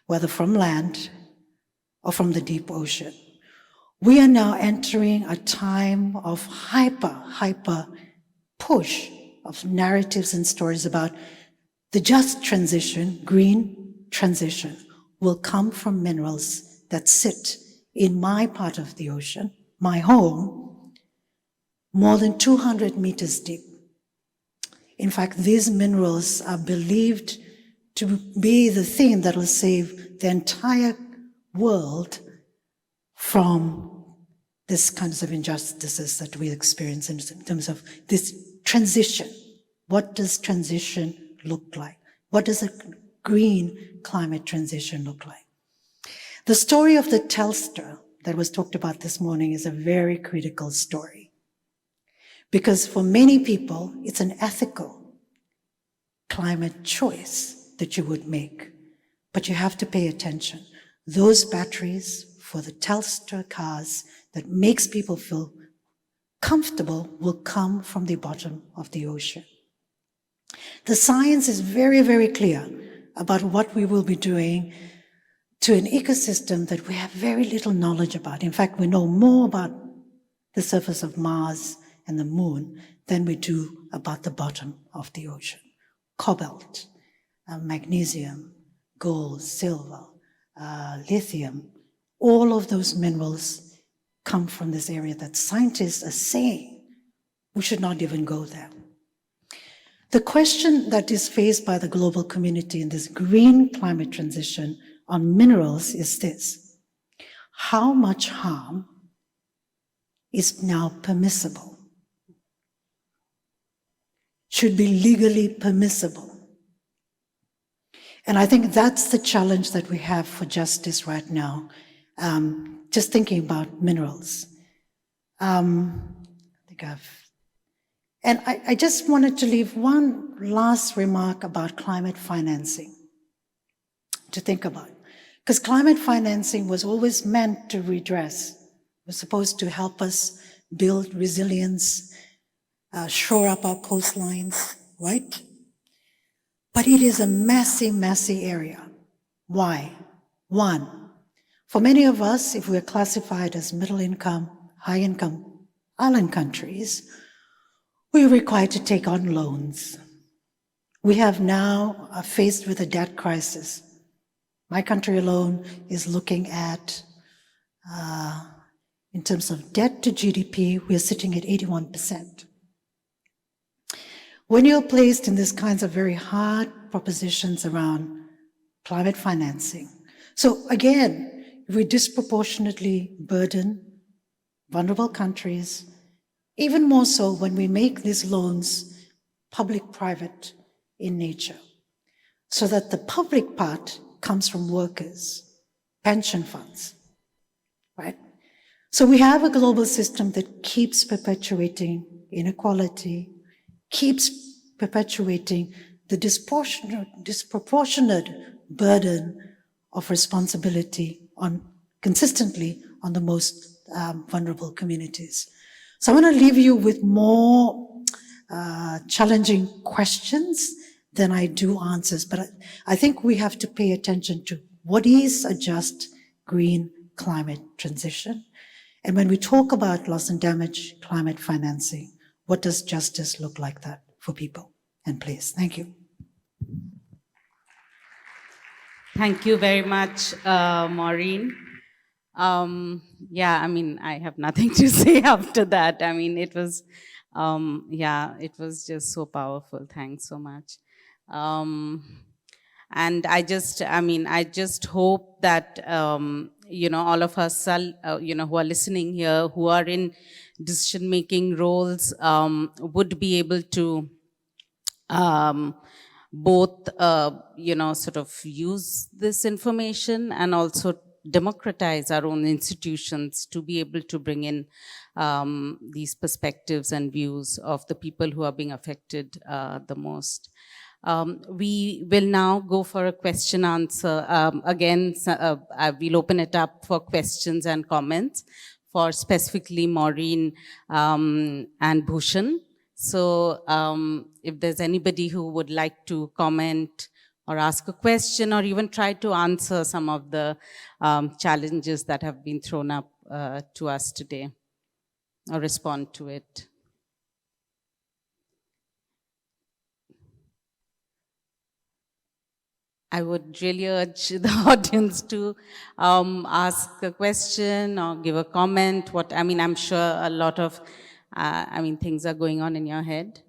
I: whether from land or from the deep ocean. We are now entering a time of hyper push of narratives and stories about the just transition, green transition, will come from minerals that sit in my part of the ocean, my home, more than 200 meters deep. In fact, these minerals are believed to be the thing that will save the entire world from these kinds of injustices that we experience in terms of this transition. What does transition look like? What does a green climate transition look like? The story of the Telstra that was talked about this morning is a very critical story, because for many people, it's an ethical climate choice that you would make, but you have to pay attention. Those batteries for the Telstra cars that makes people feel comfortable will come from the bottom of the ocean. The science is very, very clear about what we will be doing to an ecosystem that we have very little knowledge about. In fact, we know more about the surface of Mars and the moon than we do about the bottom of the ocean. Cobalt, magnesium, gold, silver, lithium, all of those minerals come from this area that scientists are saying we should not even go there. The question that is faced by the global community in this green climate transition on minerals is this: how much harm is now permissible? Should be legally permissible? And I think that's the challenge that we have for justice right now. Just thinking about minerals. I just wanted to leave one last remark about climate financing to think about. Because climate financing was always meant to redress. It was supposed to help us build resilience, shore up our coastlines, right? But it is a messy, messy area. Why? One, for many of us, if we're classified as middle income, high income island countries, we're required to take on loans. We have now are faced with a debt crisis. My country alone is looking at, in terms of debt to GDP, we're sitting at 81%. When you're placed in these kinds of very hard propositions around climate financing, so again, we disproportionately burden vulnerable countries, even more so when we make these loans public-private in nature, so that the public part comes from workers, pension funds, right? So we have a global system that keeps perpetuating inequality, keeps perpetuating the disproportionate burden of responsibility consistently on the most vulnerable communities. So I want to leave you with more challenging questions than I do answers. But I think we have to pay attention to what is a just green climate transition. And when we talk about loss and damage climate financing, what does justice look like that for people and place? Thank you.
A: Thank you very much, Maureen. Yeah, I mean, I have nothing to say after that. I mean, it was, it was just so powerful. Thanks so much. And I just hope that, all of us, who are listening here, who are in decision-making roles, would be able to both, sort of use this information and also democratize our own institutions to be able to bring in these perspectives and views of the people who are being affected the most. We will now go for a question answer. Again, we'll open it up for questions and comments for specifically Maureen and Bhushan. So if there's anybody who would like to comment or ask a question or even try to answer some of the challenges that have been thrown up to us today or respond to it. I would really urge the audience to ask a question or give a comment. I'm sure a lot of, things are going on in your head.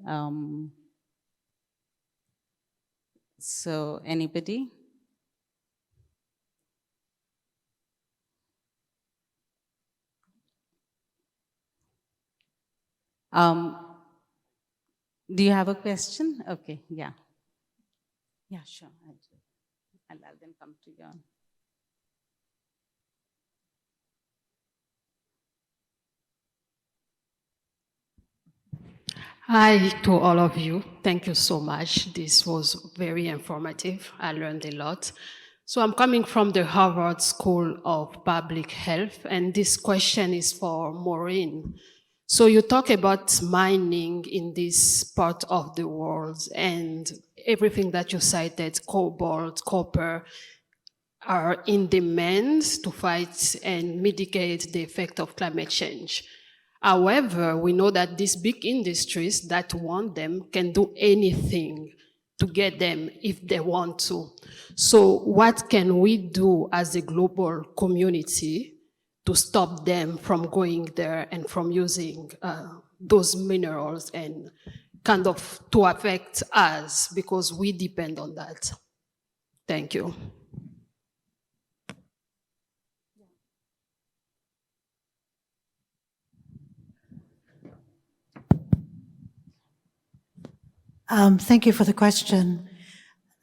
A: So anybody? Do you have a question? Okay, yeah. Yeah, sure. I'll let them come to you.
J: Hi to all of you. Thank you so much. This was very informative. I learned a lot. So I'm coming from the Harvard School of Public Health, and this question is for Maureen. So you talk about mining in this part of the world, and everything that you cited, cobalt, copper, are in demand to fight and mitigate the effect of climate change. However, we know that these big industries that want them can do anything to get them if they want to. So what can we do as a global community to stop them from going there and from using those minerals and kind of to affect us, because we depend on that? Thank you.
I: Thank you for the question.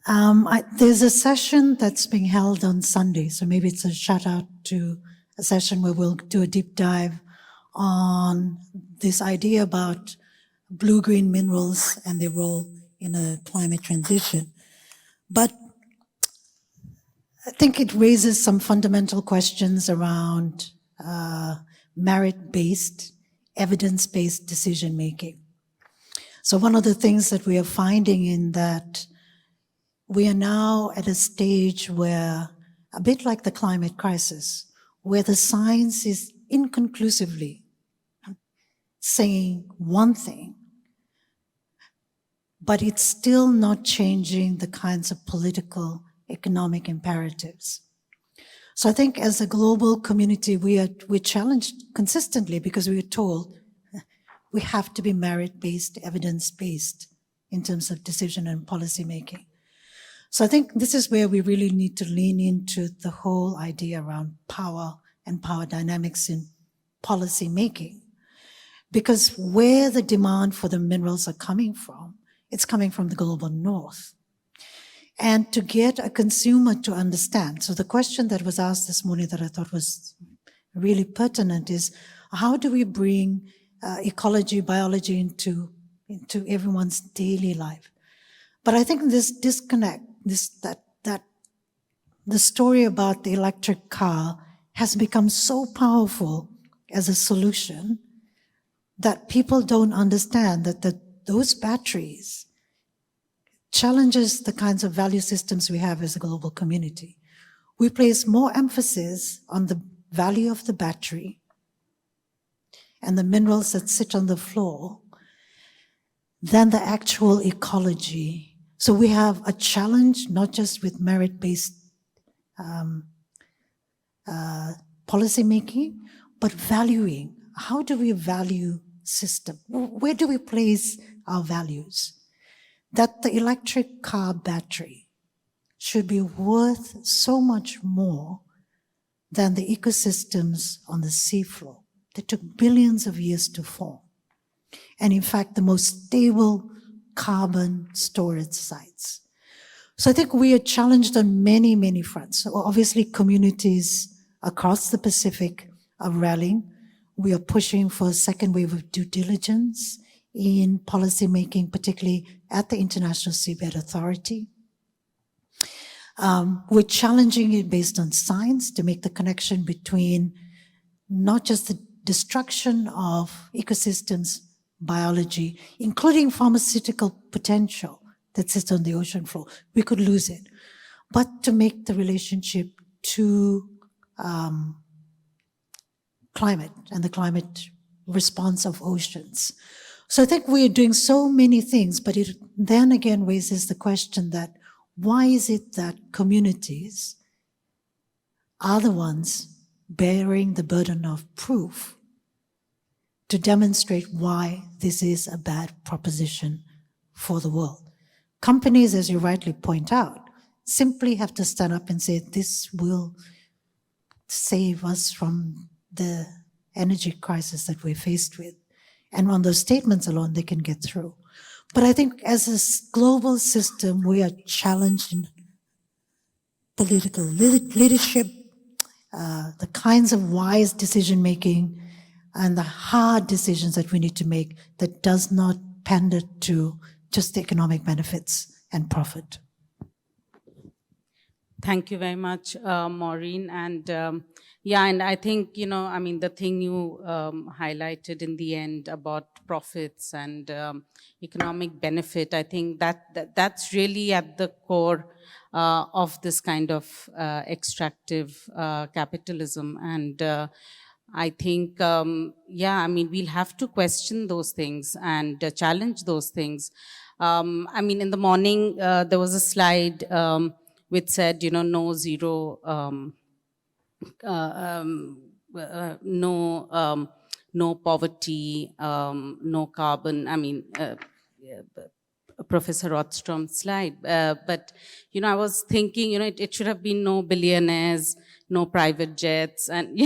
I: There's a session that's being held on Sunday, so maybe it's a shout out to a session where we'll do a deep dive on this idea about blue-green minerals and their role in a climate transition. But I think it raises some fundamental questions around merit-based, evidence-based decision-making. So one of the things that we are finding in that we are now at a stage where, a bit like the climate crisis, where the science is inconclusively saying one thing, but it's still not changing the kinds of political, economic imperatives. So I think as a global community, we're challenged consistently because we are told we have to be merit-based, evidence-based in terms of decision and policy making. So I think this is where we really need to lean into the whole idea around power and power dynamics in policy making. Because where the demand for the minerals are coming from, it's coming from the global north. And to get a consumer to understand, so the question that was asked this morning that I thought was really pertinent is, how do we bring ecology, biology into everyone's daily life? But I think this disconnect, the story about the electric car has become so powerful as a solution that people don't understand that those batteries challenges the kinds of value systems we have as a global community. We place more emphasis on the value of the battery and the minerals that sit on the floor than the actual ecology. So we have a challenge, not just with merit-based policy making, but valuing. How do we value system? Where do we place our values? That the electric car battery should be worth so much more than the ecosystems on the seafloor that took billions of years to form. And in fact, the most stable carbon storage sites. So I think we are challenged on many, many fronts. So obviously communities across the Pacific are rallying. We are pushing for a second wave of due diligence in policy making, particularly at the International Seabed Authority. We're challenging it based on science to make the connection between not just the destruction of ecosystems, biology, including pharmaceutical potential that sits on the ocean floor. We could lose it. But to make the relationship to climate and the climate response of oceans. So I think we are doing so many things, but it then again raises the question that why is it that communities are the ones bearing the burden of proof to demonstrate why this is a bad proposition for the world? Companies, as you rightly point out, simply have to stand up and say, this will save us from the energy crisis that we're faced with. And on those statements alone, they can get through. But I think as a global system, we are challenged in political leadership, the kinds of wise decision-making, and the hard decisions that we need to make that does not pander to just the economic benefits and profit.
A: Thank you very much, Maureen. And yeah, and I think, I mean, the thing you highlighted in the end about profits and economic benefit, I think that's really at the core of this kind of extractive capitalism. And I think, yeah, I mean, we'll have to question those things and challenge those things. I mean, in the morning, there was a slide which said, no zero, no poverty, no carbon. I mean, Professor Rothstrom's slide. But, I was thinking, it should have been no billionaires, no private jets. And,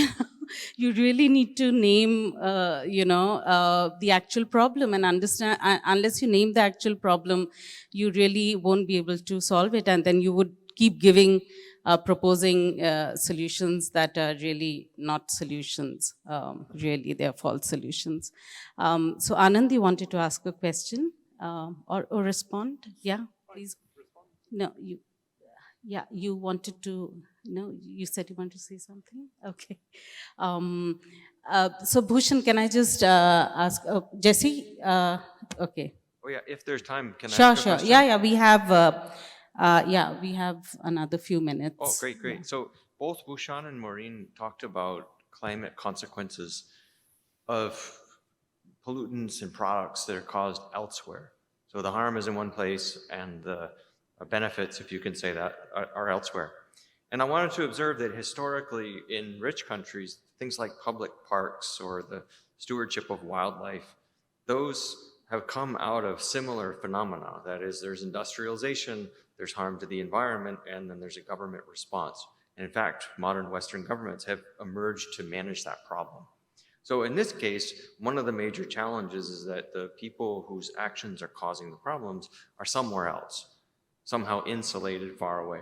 A: you really need to name, the actual problem and understand, unless you name the actual problem, you really won't be able to solve it. And then you would keep giving, proposing solutions that are really not solutions. Really, they're false solutions. So Anand, you wanted to ask a question or respond? Yeah, please. No, you wanted to, no, you said you want to say something? Okay. So Bhushan, can I just ask, Jesse? Okay.
D: Oh yeah, if there's time, can I
A: Sure,
D: ask a
A: sure.
D: question?
A: Yeah, we have another few minutes.
D: Oh, great.
A: Yeah.
D: So both Bhushan and Maureen talked about climate consequences of pollutants and products that are caused elsewhere. So the harm is in one place and the benefits, if you can say that, are elsewhere. And I wanted to observe that historically in rich countries, things like public parks or the stewardship of wildlife, those have come out of similar phenomena. That is, there's industrialization, there's harm to the environment, and then there's a government response. And in fact, modern Western governments have emerged to manage that problem. So in this case, one of the major challenges is that the people whose actions are causing the problems are somewhere else, somehow insulated far away.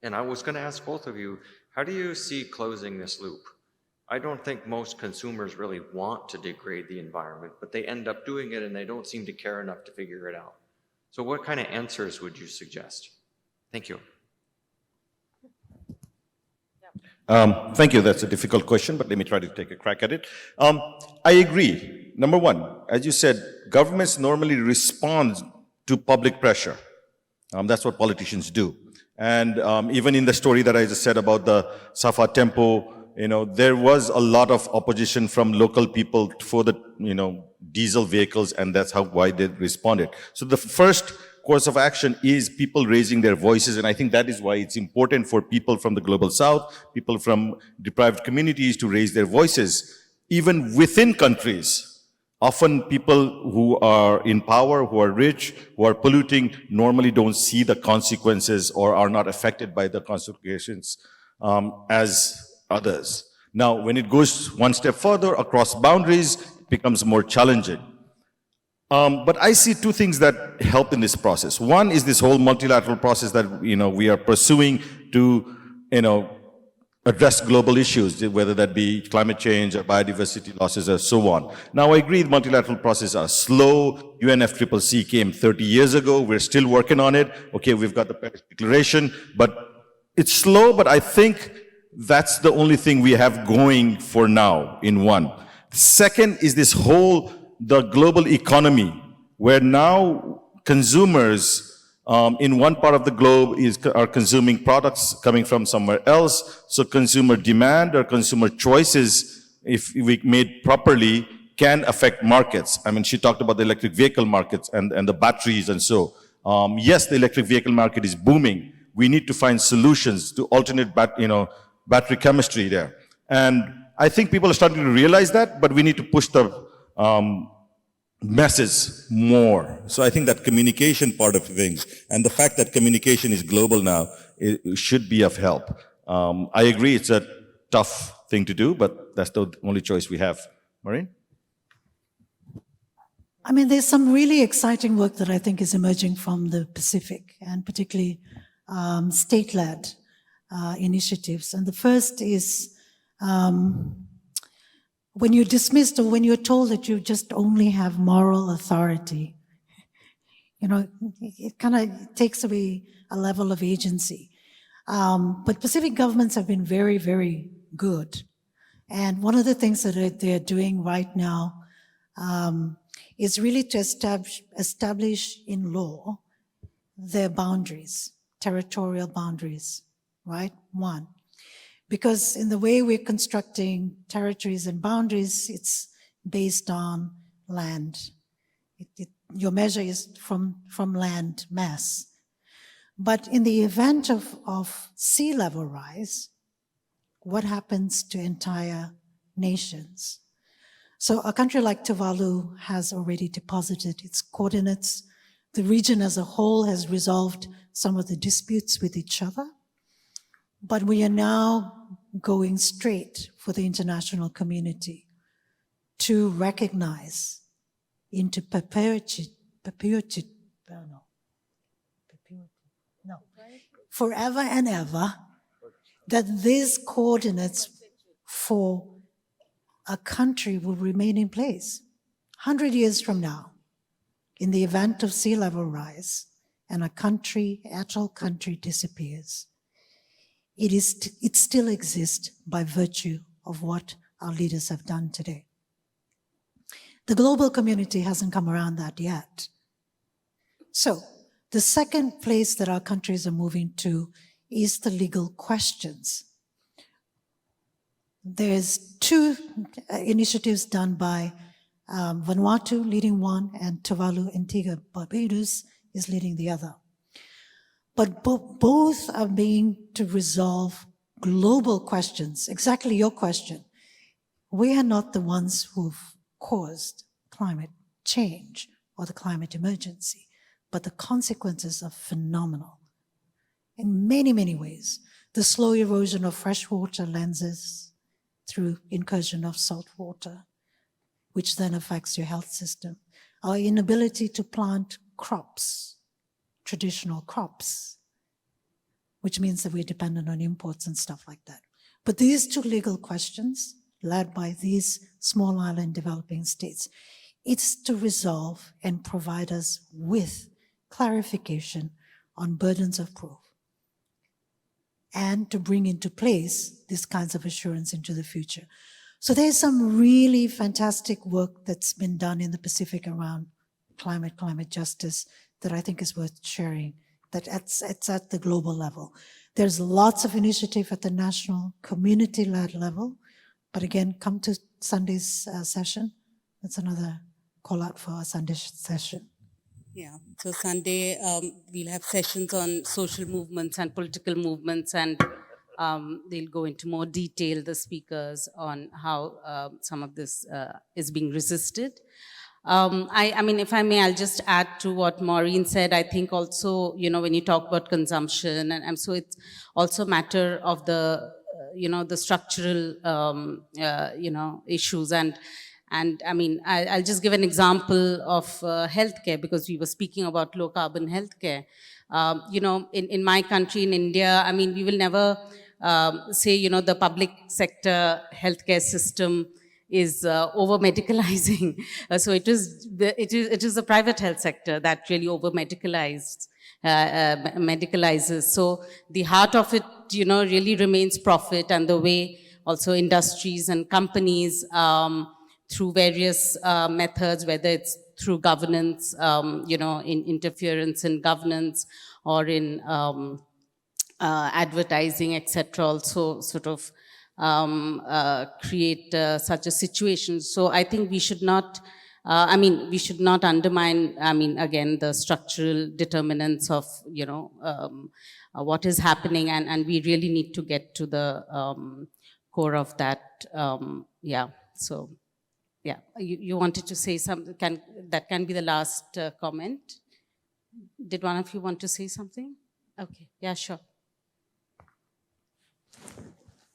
D: And I was going to ask both of you, how do you see closing this loop? I don't think most consumers really want to degrade the environment, but they end up doing it and they don't seem to care enough to figure it out. So what kind of answers would you suggest? Thank you.
H: Thank you. That's a difficult question, but let me try to take a crack at it. I agree. Number one, as you said, governments normally respond to public pressure. That's what politicians do. And even in the story that I just said about the Safa Tempo, there was a lot of opposition from local people for the, diesel vehicles, and that's why they responded. So the first course of action is people raising their voices, and I think that is why it's important for people from the Global South, people from deprived communities to raise their voices, even within countries. Often people who are in power, who are rich, who are polluting, normally don't see the consequences or are not affected by the consequences as others. Now, when it goes one step further across boundaries, it becomes more challenging. But I see two things that help in this process. One is this whole multilateral process that we are pursuing to address global issues, whether that be climate change or biodiversity losses or so on. Now, I agree multilateral processes are slow. UNFCCC came 30 years ago. We're still working on it. Okay, we've got the Paris Declaration, but it's slow, but I think that's the only thing we have going for now in one. Second is this whole, the global economy, where now consumers in one part of the globe are consuming products coming from somewhere else. So consumer demand or consumer choices, if we made properly, can affect markets. I mean, she talked about the electric vehicle markets and the batteries and so. Yes, the electric vehicle market is booming. We need to find solutions to alternate battery chemistry there. And I think people are starting to realize that, but we need to push the message more. So I think that communication part of things, and the fact that communication is global now, it should be of help. I agree it's a tough thing to do, but that's the only choice we have. Maureen?
I: I mean, there's some really exciting work that I think is emerging from the Pacific, and particularly state-led initiatives. And the first is when you're dismissed or when you're told that you just only have moral authority, it kind of takes away a level of agency. But Pacific governments have been very, very good. And one of the things that they're doing right now is really to establish in law their boundaries, territorial boundaries, right? One. Because in the way we're constructing territories and boundaries, it's based on land. Your measure is from land mass. But in the event of sea level rise, what happens to entire nations? So a country like Tuvalu has already deposited its coordinates. The region as a whole has resolved some of the disputes with each other. But we are now going straight for the international community to recognize into forever and ever that these coordinates for a country will remain in place. 100 years from now, in the event of sea level rise and a country, atoll country disappears, it still exists by virtue of what our leaders have done today. The global community hasn't come around that yet. So the second place that our countries are moving to is the legal questions. There's two initiatives done by Vanuatu leading one, and Tuvalu, Antigua, Barbados is leading the other. But both are being to resolve global questions, exactly your question. We are not the ones who've caused climate change or the climate emergency, but the consequences are phenomenal in many, many ways. The slow erosion of freshwater lenses through incursion of salt water, which then affects your health system. Our inability to plant crops, traditional crops, which means that we're dependent on imports and stuff like that. But these two legal questions, led by these small island developing states, it's to resolve and provide us with clarification on burdens of proof and to bring into place these kinds of assurance into the future. So there's some really fantastic work that's been done in the Pacific around climate justice that I think is worth sharing that it's at the global level. There's lots of initiative at the national community-led level, but again, come to Sunday's session. That's another call out for a Sunday session.
A: Yeah, so Sunday we'll have sessions on social movements and political movements, and they'll go into more detail, the speakers, on how some of this is being resisted. I mean, if I may, I'll just add to what Maureen said. I think also, when you talk about consumption, and so it's also a matter of the, the structural, issues. And I mean, I'll just give an example of healthcare, because we were speaking about low carbon healthcare. In my country, in India, I mean, we will never say, the public sector healthcare system is over medicalizing. So it is the private health sector that really over medicalizes. So the heart of it, really remains profit, and the way also industries and companies, through various methods, whether it's through governance, in interference in governance, or in advertising, etc., also sort of create such a situation. So I think we should not, we should not undermine, again, the structural determinants of, what is happening, and we really need to get to the core of that. So, yeah, you wanted to say something, that can be the last comment. Did one of you want to say something? Okay, yeah, sure.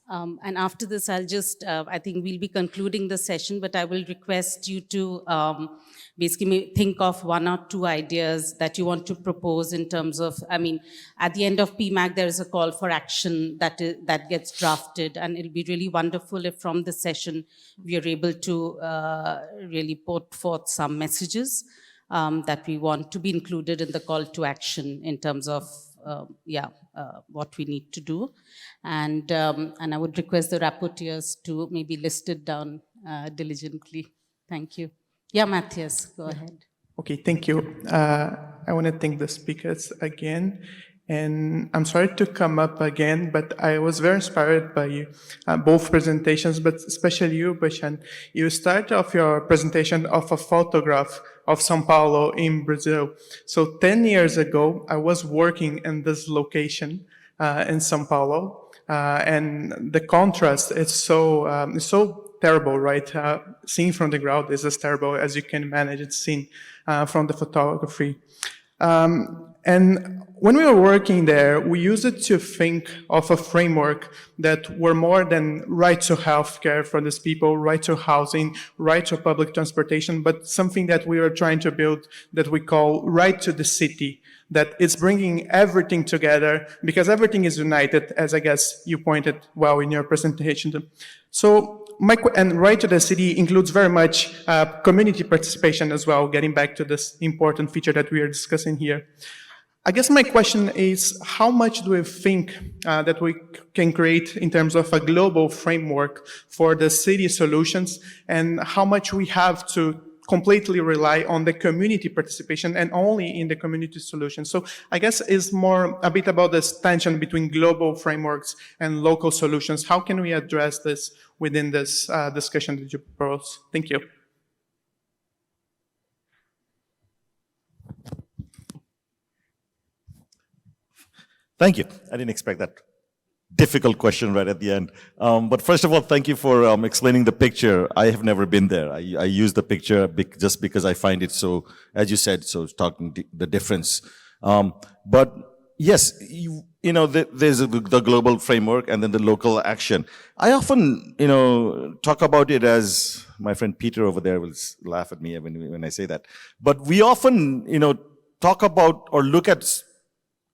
A: And after this, I'll just, I think we'll be concluding the session, but I will request you to basically think of one or two ideas that you want to propose in terms of, at the end of PMAC, there is a call for action that gets drafted, and it'll be really wonderful if from this session, we are able to really put forth some messages that we want to be included in the call to action in terms of, what we need to do. And I would request the rapporteurs to maybe list it down diligently. Thank you. Yeah, Matthias, go ahead.
E: Okay, thank you. I want to thank the speakers again. And I'm sorry to come up again, but I was very inspired by both presentations, but especially you, Bashan. You start off your presentation of a photograph of São Paulo in Brazil. So 10 years ago, I was working in this location in São Paulo, and the contrast is so terrible, right? Seen from the ground is as terrible as you can imagine it seen from the photography. And when we were working there, we used it to think of a framework that were more than right to healthcare for these people, right to housing, right to public transportation, but something that we are trying to build that we call right to the city, that it's bringing everything together because everything is united, as I guess you pointed well in your presentation. So, and right to the city includes very much community participation as well, getting back to this important feature that we are discussing here. I guess my question is, how much do we think that we can create in terms of a global framework for the city solutions, and how much we have to completely rely on the community participation and only in the community solution? So I guess it's more a bit about this tension between global frameworks and local solutions. How can we address this within this discussion that you propose? Thank you.
H: Thank you. I didn't expect that difficult question right at the end. But first of all, thank you for explaining the picture. I have never been there. I use the picture just because I find it so, as you said, so talking the difference. But yes, there's the global framework and then the local action. I often, talk about it as, my friend Peter over there will laugh at me when I say that. But we often, talk about or look at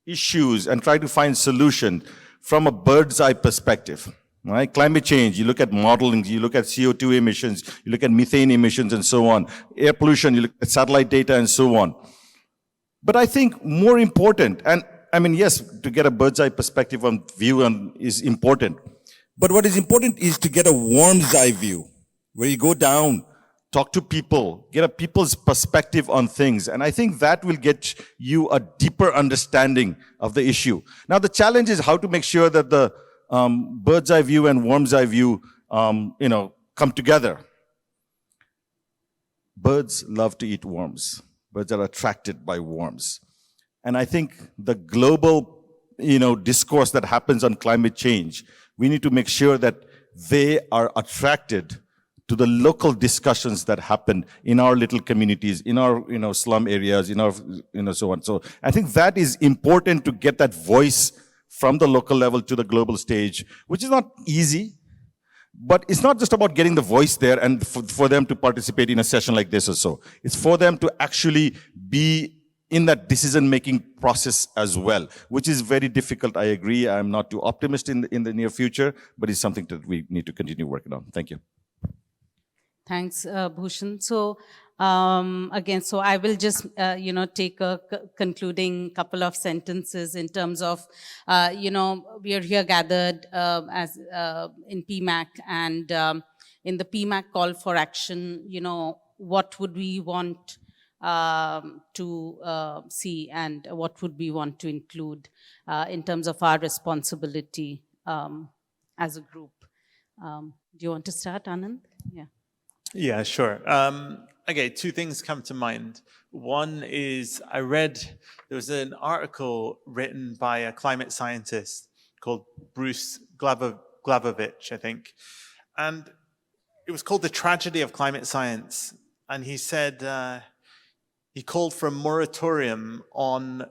H: issues and try to find solution from a bird's eye perspective, right? Climate change, you look at modeling, you look at CO2 emissions, you look at methane emissions and so on. Air pollution, you look at satellite data and so on. But I think more important, and yes, to get a bird's eye perspective on view is important. But what is important is to get a worm's eye view, where you go down talk to people, get a people's perspective on things. And I think that will get you a deeper understanding of the issue. Now, the challenge is how to make sure that the bird's eye view and worm's eye view, come together. Birds love to eat worms. Birds are attracted by worms. And I think the global, discourse that happens on climate change, we need to make sure that they are attracted to the local discussions that happen in our little communities, in our, slum areas, in our, so on. So I think that is important to get that voice from the local level to the global stage, which is not easy. But it's not just about getting the voice there and for them to participate in a session like this or so. It's for them to actually be in that decision-making process as well, which is very difficult. I agree. I'm not too optimistic in the near future, but it's something that we need to continue working on. Thank you.
A: Thanks, Bhushan. So again, so I will just, take a concluding couple of sentences in terms of, we are here gathered as in PMAC, and in the PMAC call for action, what would we want to see and what would we want to include in terms of our responsibility as a group. Do you want to start, Anand? Yeah.
C: Yeah, sure. Okay, two things come to mind. One is there was an article written by a climate scientist called Bruce Glavovich, I think. And it was called The Tragedy of Climate Science. And he said, he called for a moratorium on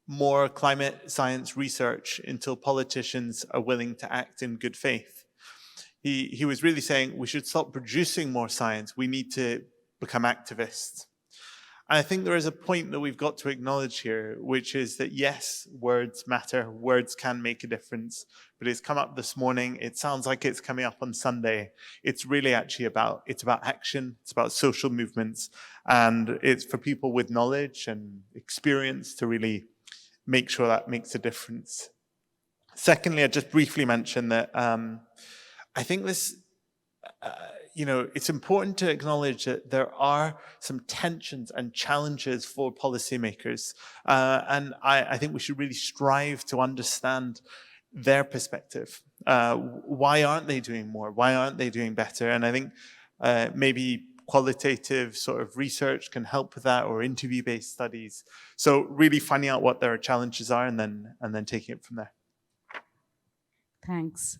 C: more climate science research until politicians are willing to act in good faith. He was really saying we should stop producing more science. We need to become activists. And I think there is a point that we've got to acknowledge here, which is that yes, words matter. Words can make a difference. But it's come up this morning. It sounds like it's coming up on Sunday. It's really actually about action. It's about social movements. And it's for people with knowledge and experience to really make sure that makes a difference. Secondly, I just briefly mentioned that I think this, it's important to acknowledge that there are some tensions and challenges for policymakers. And I think we should really strive to understand their perspective. Why aren't they doing more? Why aren't they doing better? And I think maybe qualitative sort of research can help with that, or interview-based studies. So really finding out what their challenges are and then taking it from there.
A: Thanks.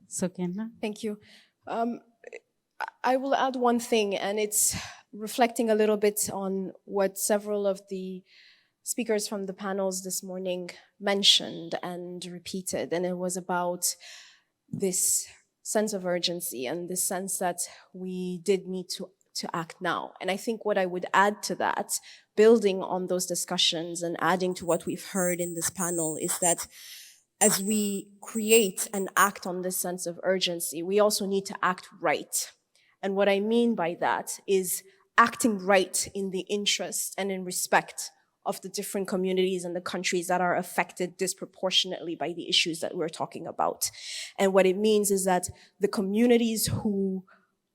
A: Sukena?
B: Thank you. I will add one thing, and it's reflecting a little bit on what several of the speakers from the panels this morning mentioned and repeated, and it was about this sense of urgency and the sense that we did need to act now. And I think what I would add to that, building on those discussions and adding to what we've heard in this panel, is that as we create and act on this sense of urgency, we also need to act right. And what I mean by that is acting right in the interest and in respect of the different communities and the countries that are affected disproportionately by the issues that we're talking about. And what it means is that the communities who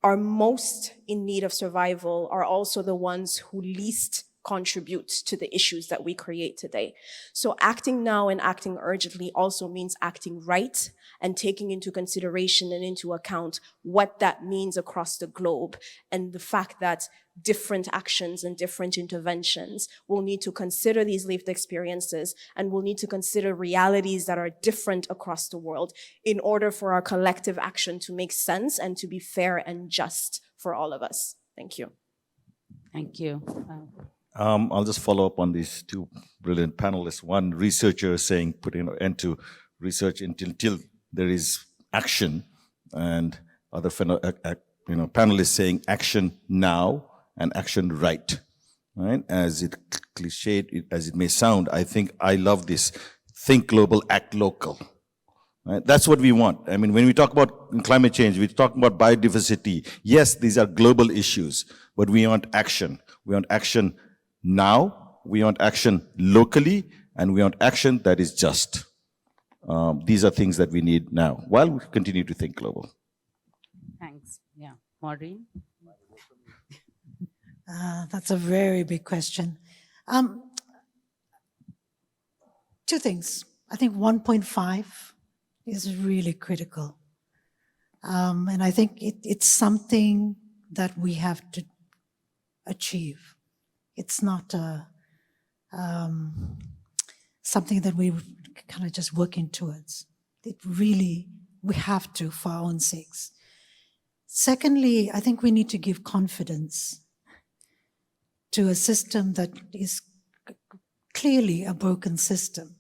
B: are most in need of survival are also the ones who least contribute to the issues that we create today. So acting now and acting urgently also means acting right and taking into consideration and into account what that means across the globe, and the fact that different actions and different interventions will need to consider these lived experiences and will need to consider realities that are different across the world in order for our collective action to make sense and to be fair and just for all of us. Thank you.
A: Thank you.
H: I'll just follow up on these two brilliant panelists. One researcher saying putting an end to research until there is action, and other panelists saying action now and action right. Right? As it cliched as it may sound, I think I love this: think global, act local. Right? That's what we want. I mean, when we talk about climate change, we talk about biodiversity. Yes, these are global issues, but we want action. We want action now, we want action locally, and we want action that is just. These are things that we need now, while we continue to think global.
A: Thanks. Yeah. Maureen?
I: That's a very big question. Two things. I think 1.5 is really critical. And I think it's something that we have to achieve. It's not something that we kind of just working towards. It really, we have to for our own sakes. Secondly, I think we need to give confidence to a system that is clearly a broken system.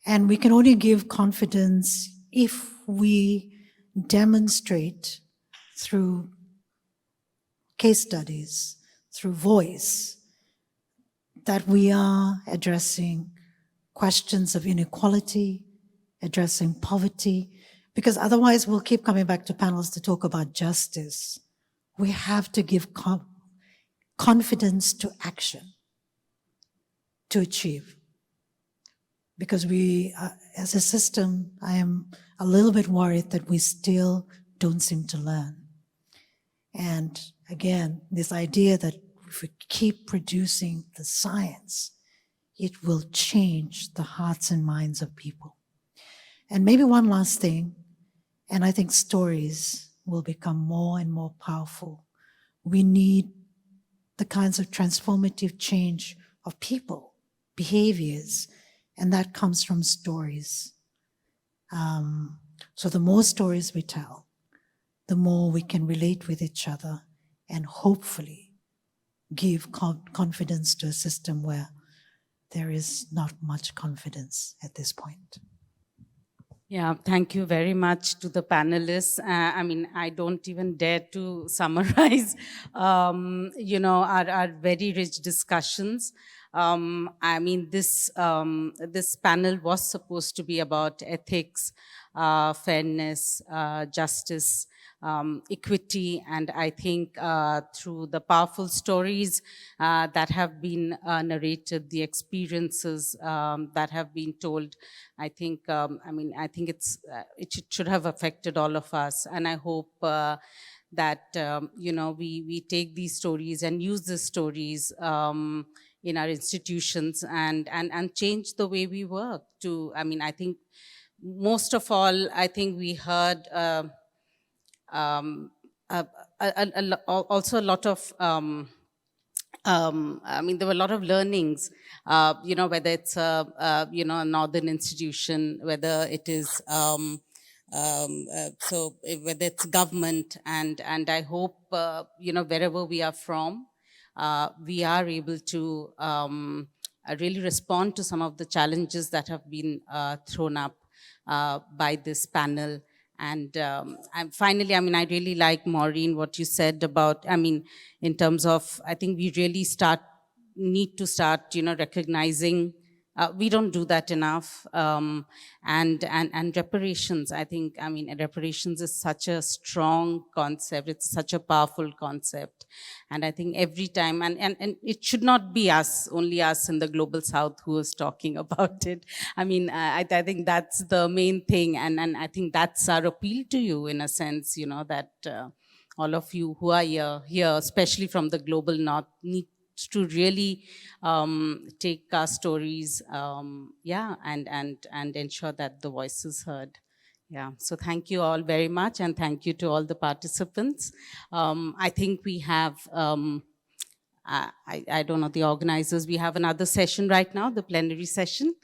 I: And we can only give confidence if we demonstrate through case studies, through voice, that we are addressing questions of inequality, addressing poverty, because otherwise we'll keep coming back to panels to talk about justice. We have to give confidence to action to achieve. Because we, as a system, I am a little bit worried that we still don't seem to learn. And again, this idea that if we keep producing the science, it will change the hearts and minds of people. And maybe one last thing, and I think stories will become more and more powerful. We need the kinds of transformative change of people, behaviors, and that comes from stories. So the more stories we tell, the more we can relate with each other and hopefully give confidence to a system where there is not much confidence at this point.
A: Yeah, thank you very much to the panelists. I mean, I don't even dare to summarize, our very rich discussions. I mean, this panel was supposed to be about ethics, fairness, justice, equity, and I think through the powerful stories that have been narrated, the experiences that have been told, I think, I think it should have affected all of us, and I hope that we take these stories and use these stories in our institutions and change the way we work. I think most of all, I think we heard also a lot of, there were a lot of learnings, whether it's a northern institution, whether it is, whether it's government, and I hope, wherever we are from, we are able to really respond to some of the challenges that have been thrown up by this panel. And finally, I really like, Maureen, what you said about, in terms of, I think we really need to start, recognizing, we don't do that enough. And reparations, I think, reparations is such a strong concept. It's such a powerful concept. And I think every time, and it should not be only us in the Global South who is talking about it. I think that's the main thing. And I think that's our appeal to you, in a sense, that all of you who are here, especially from the Global North, need to really take our stories, and ensure that the voice is heard. Yeah, so thank you all very much, and thank you to all the participants. I think we have, I don't know, the organizers, we have another session right now, the plenary session.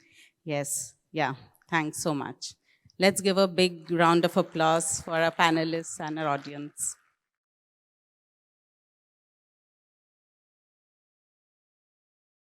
A: Yes, yeah, thanks so much. Let's give a big round of applause for our panelists and our audience.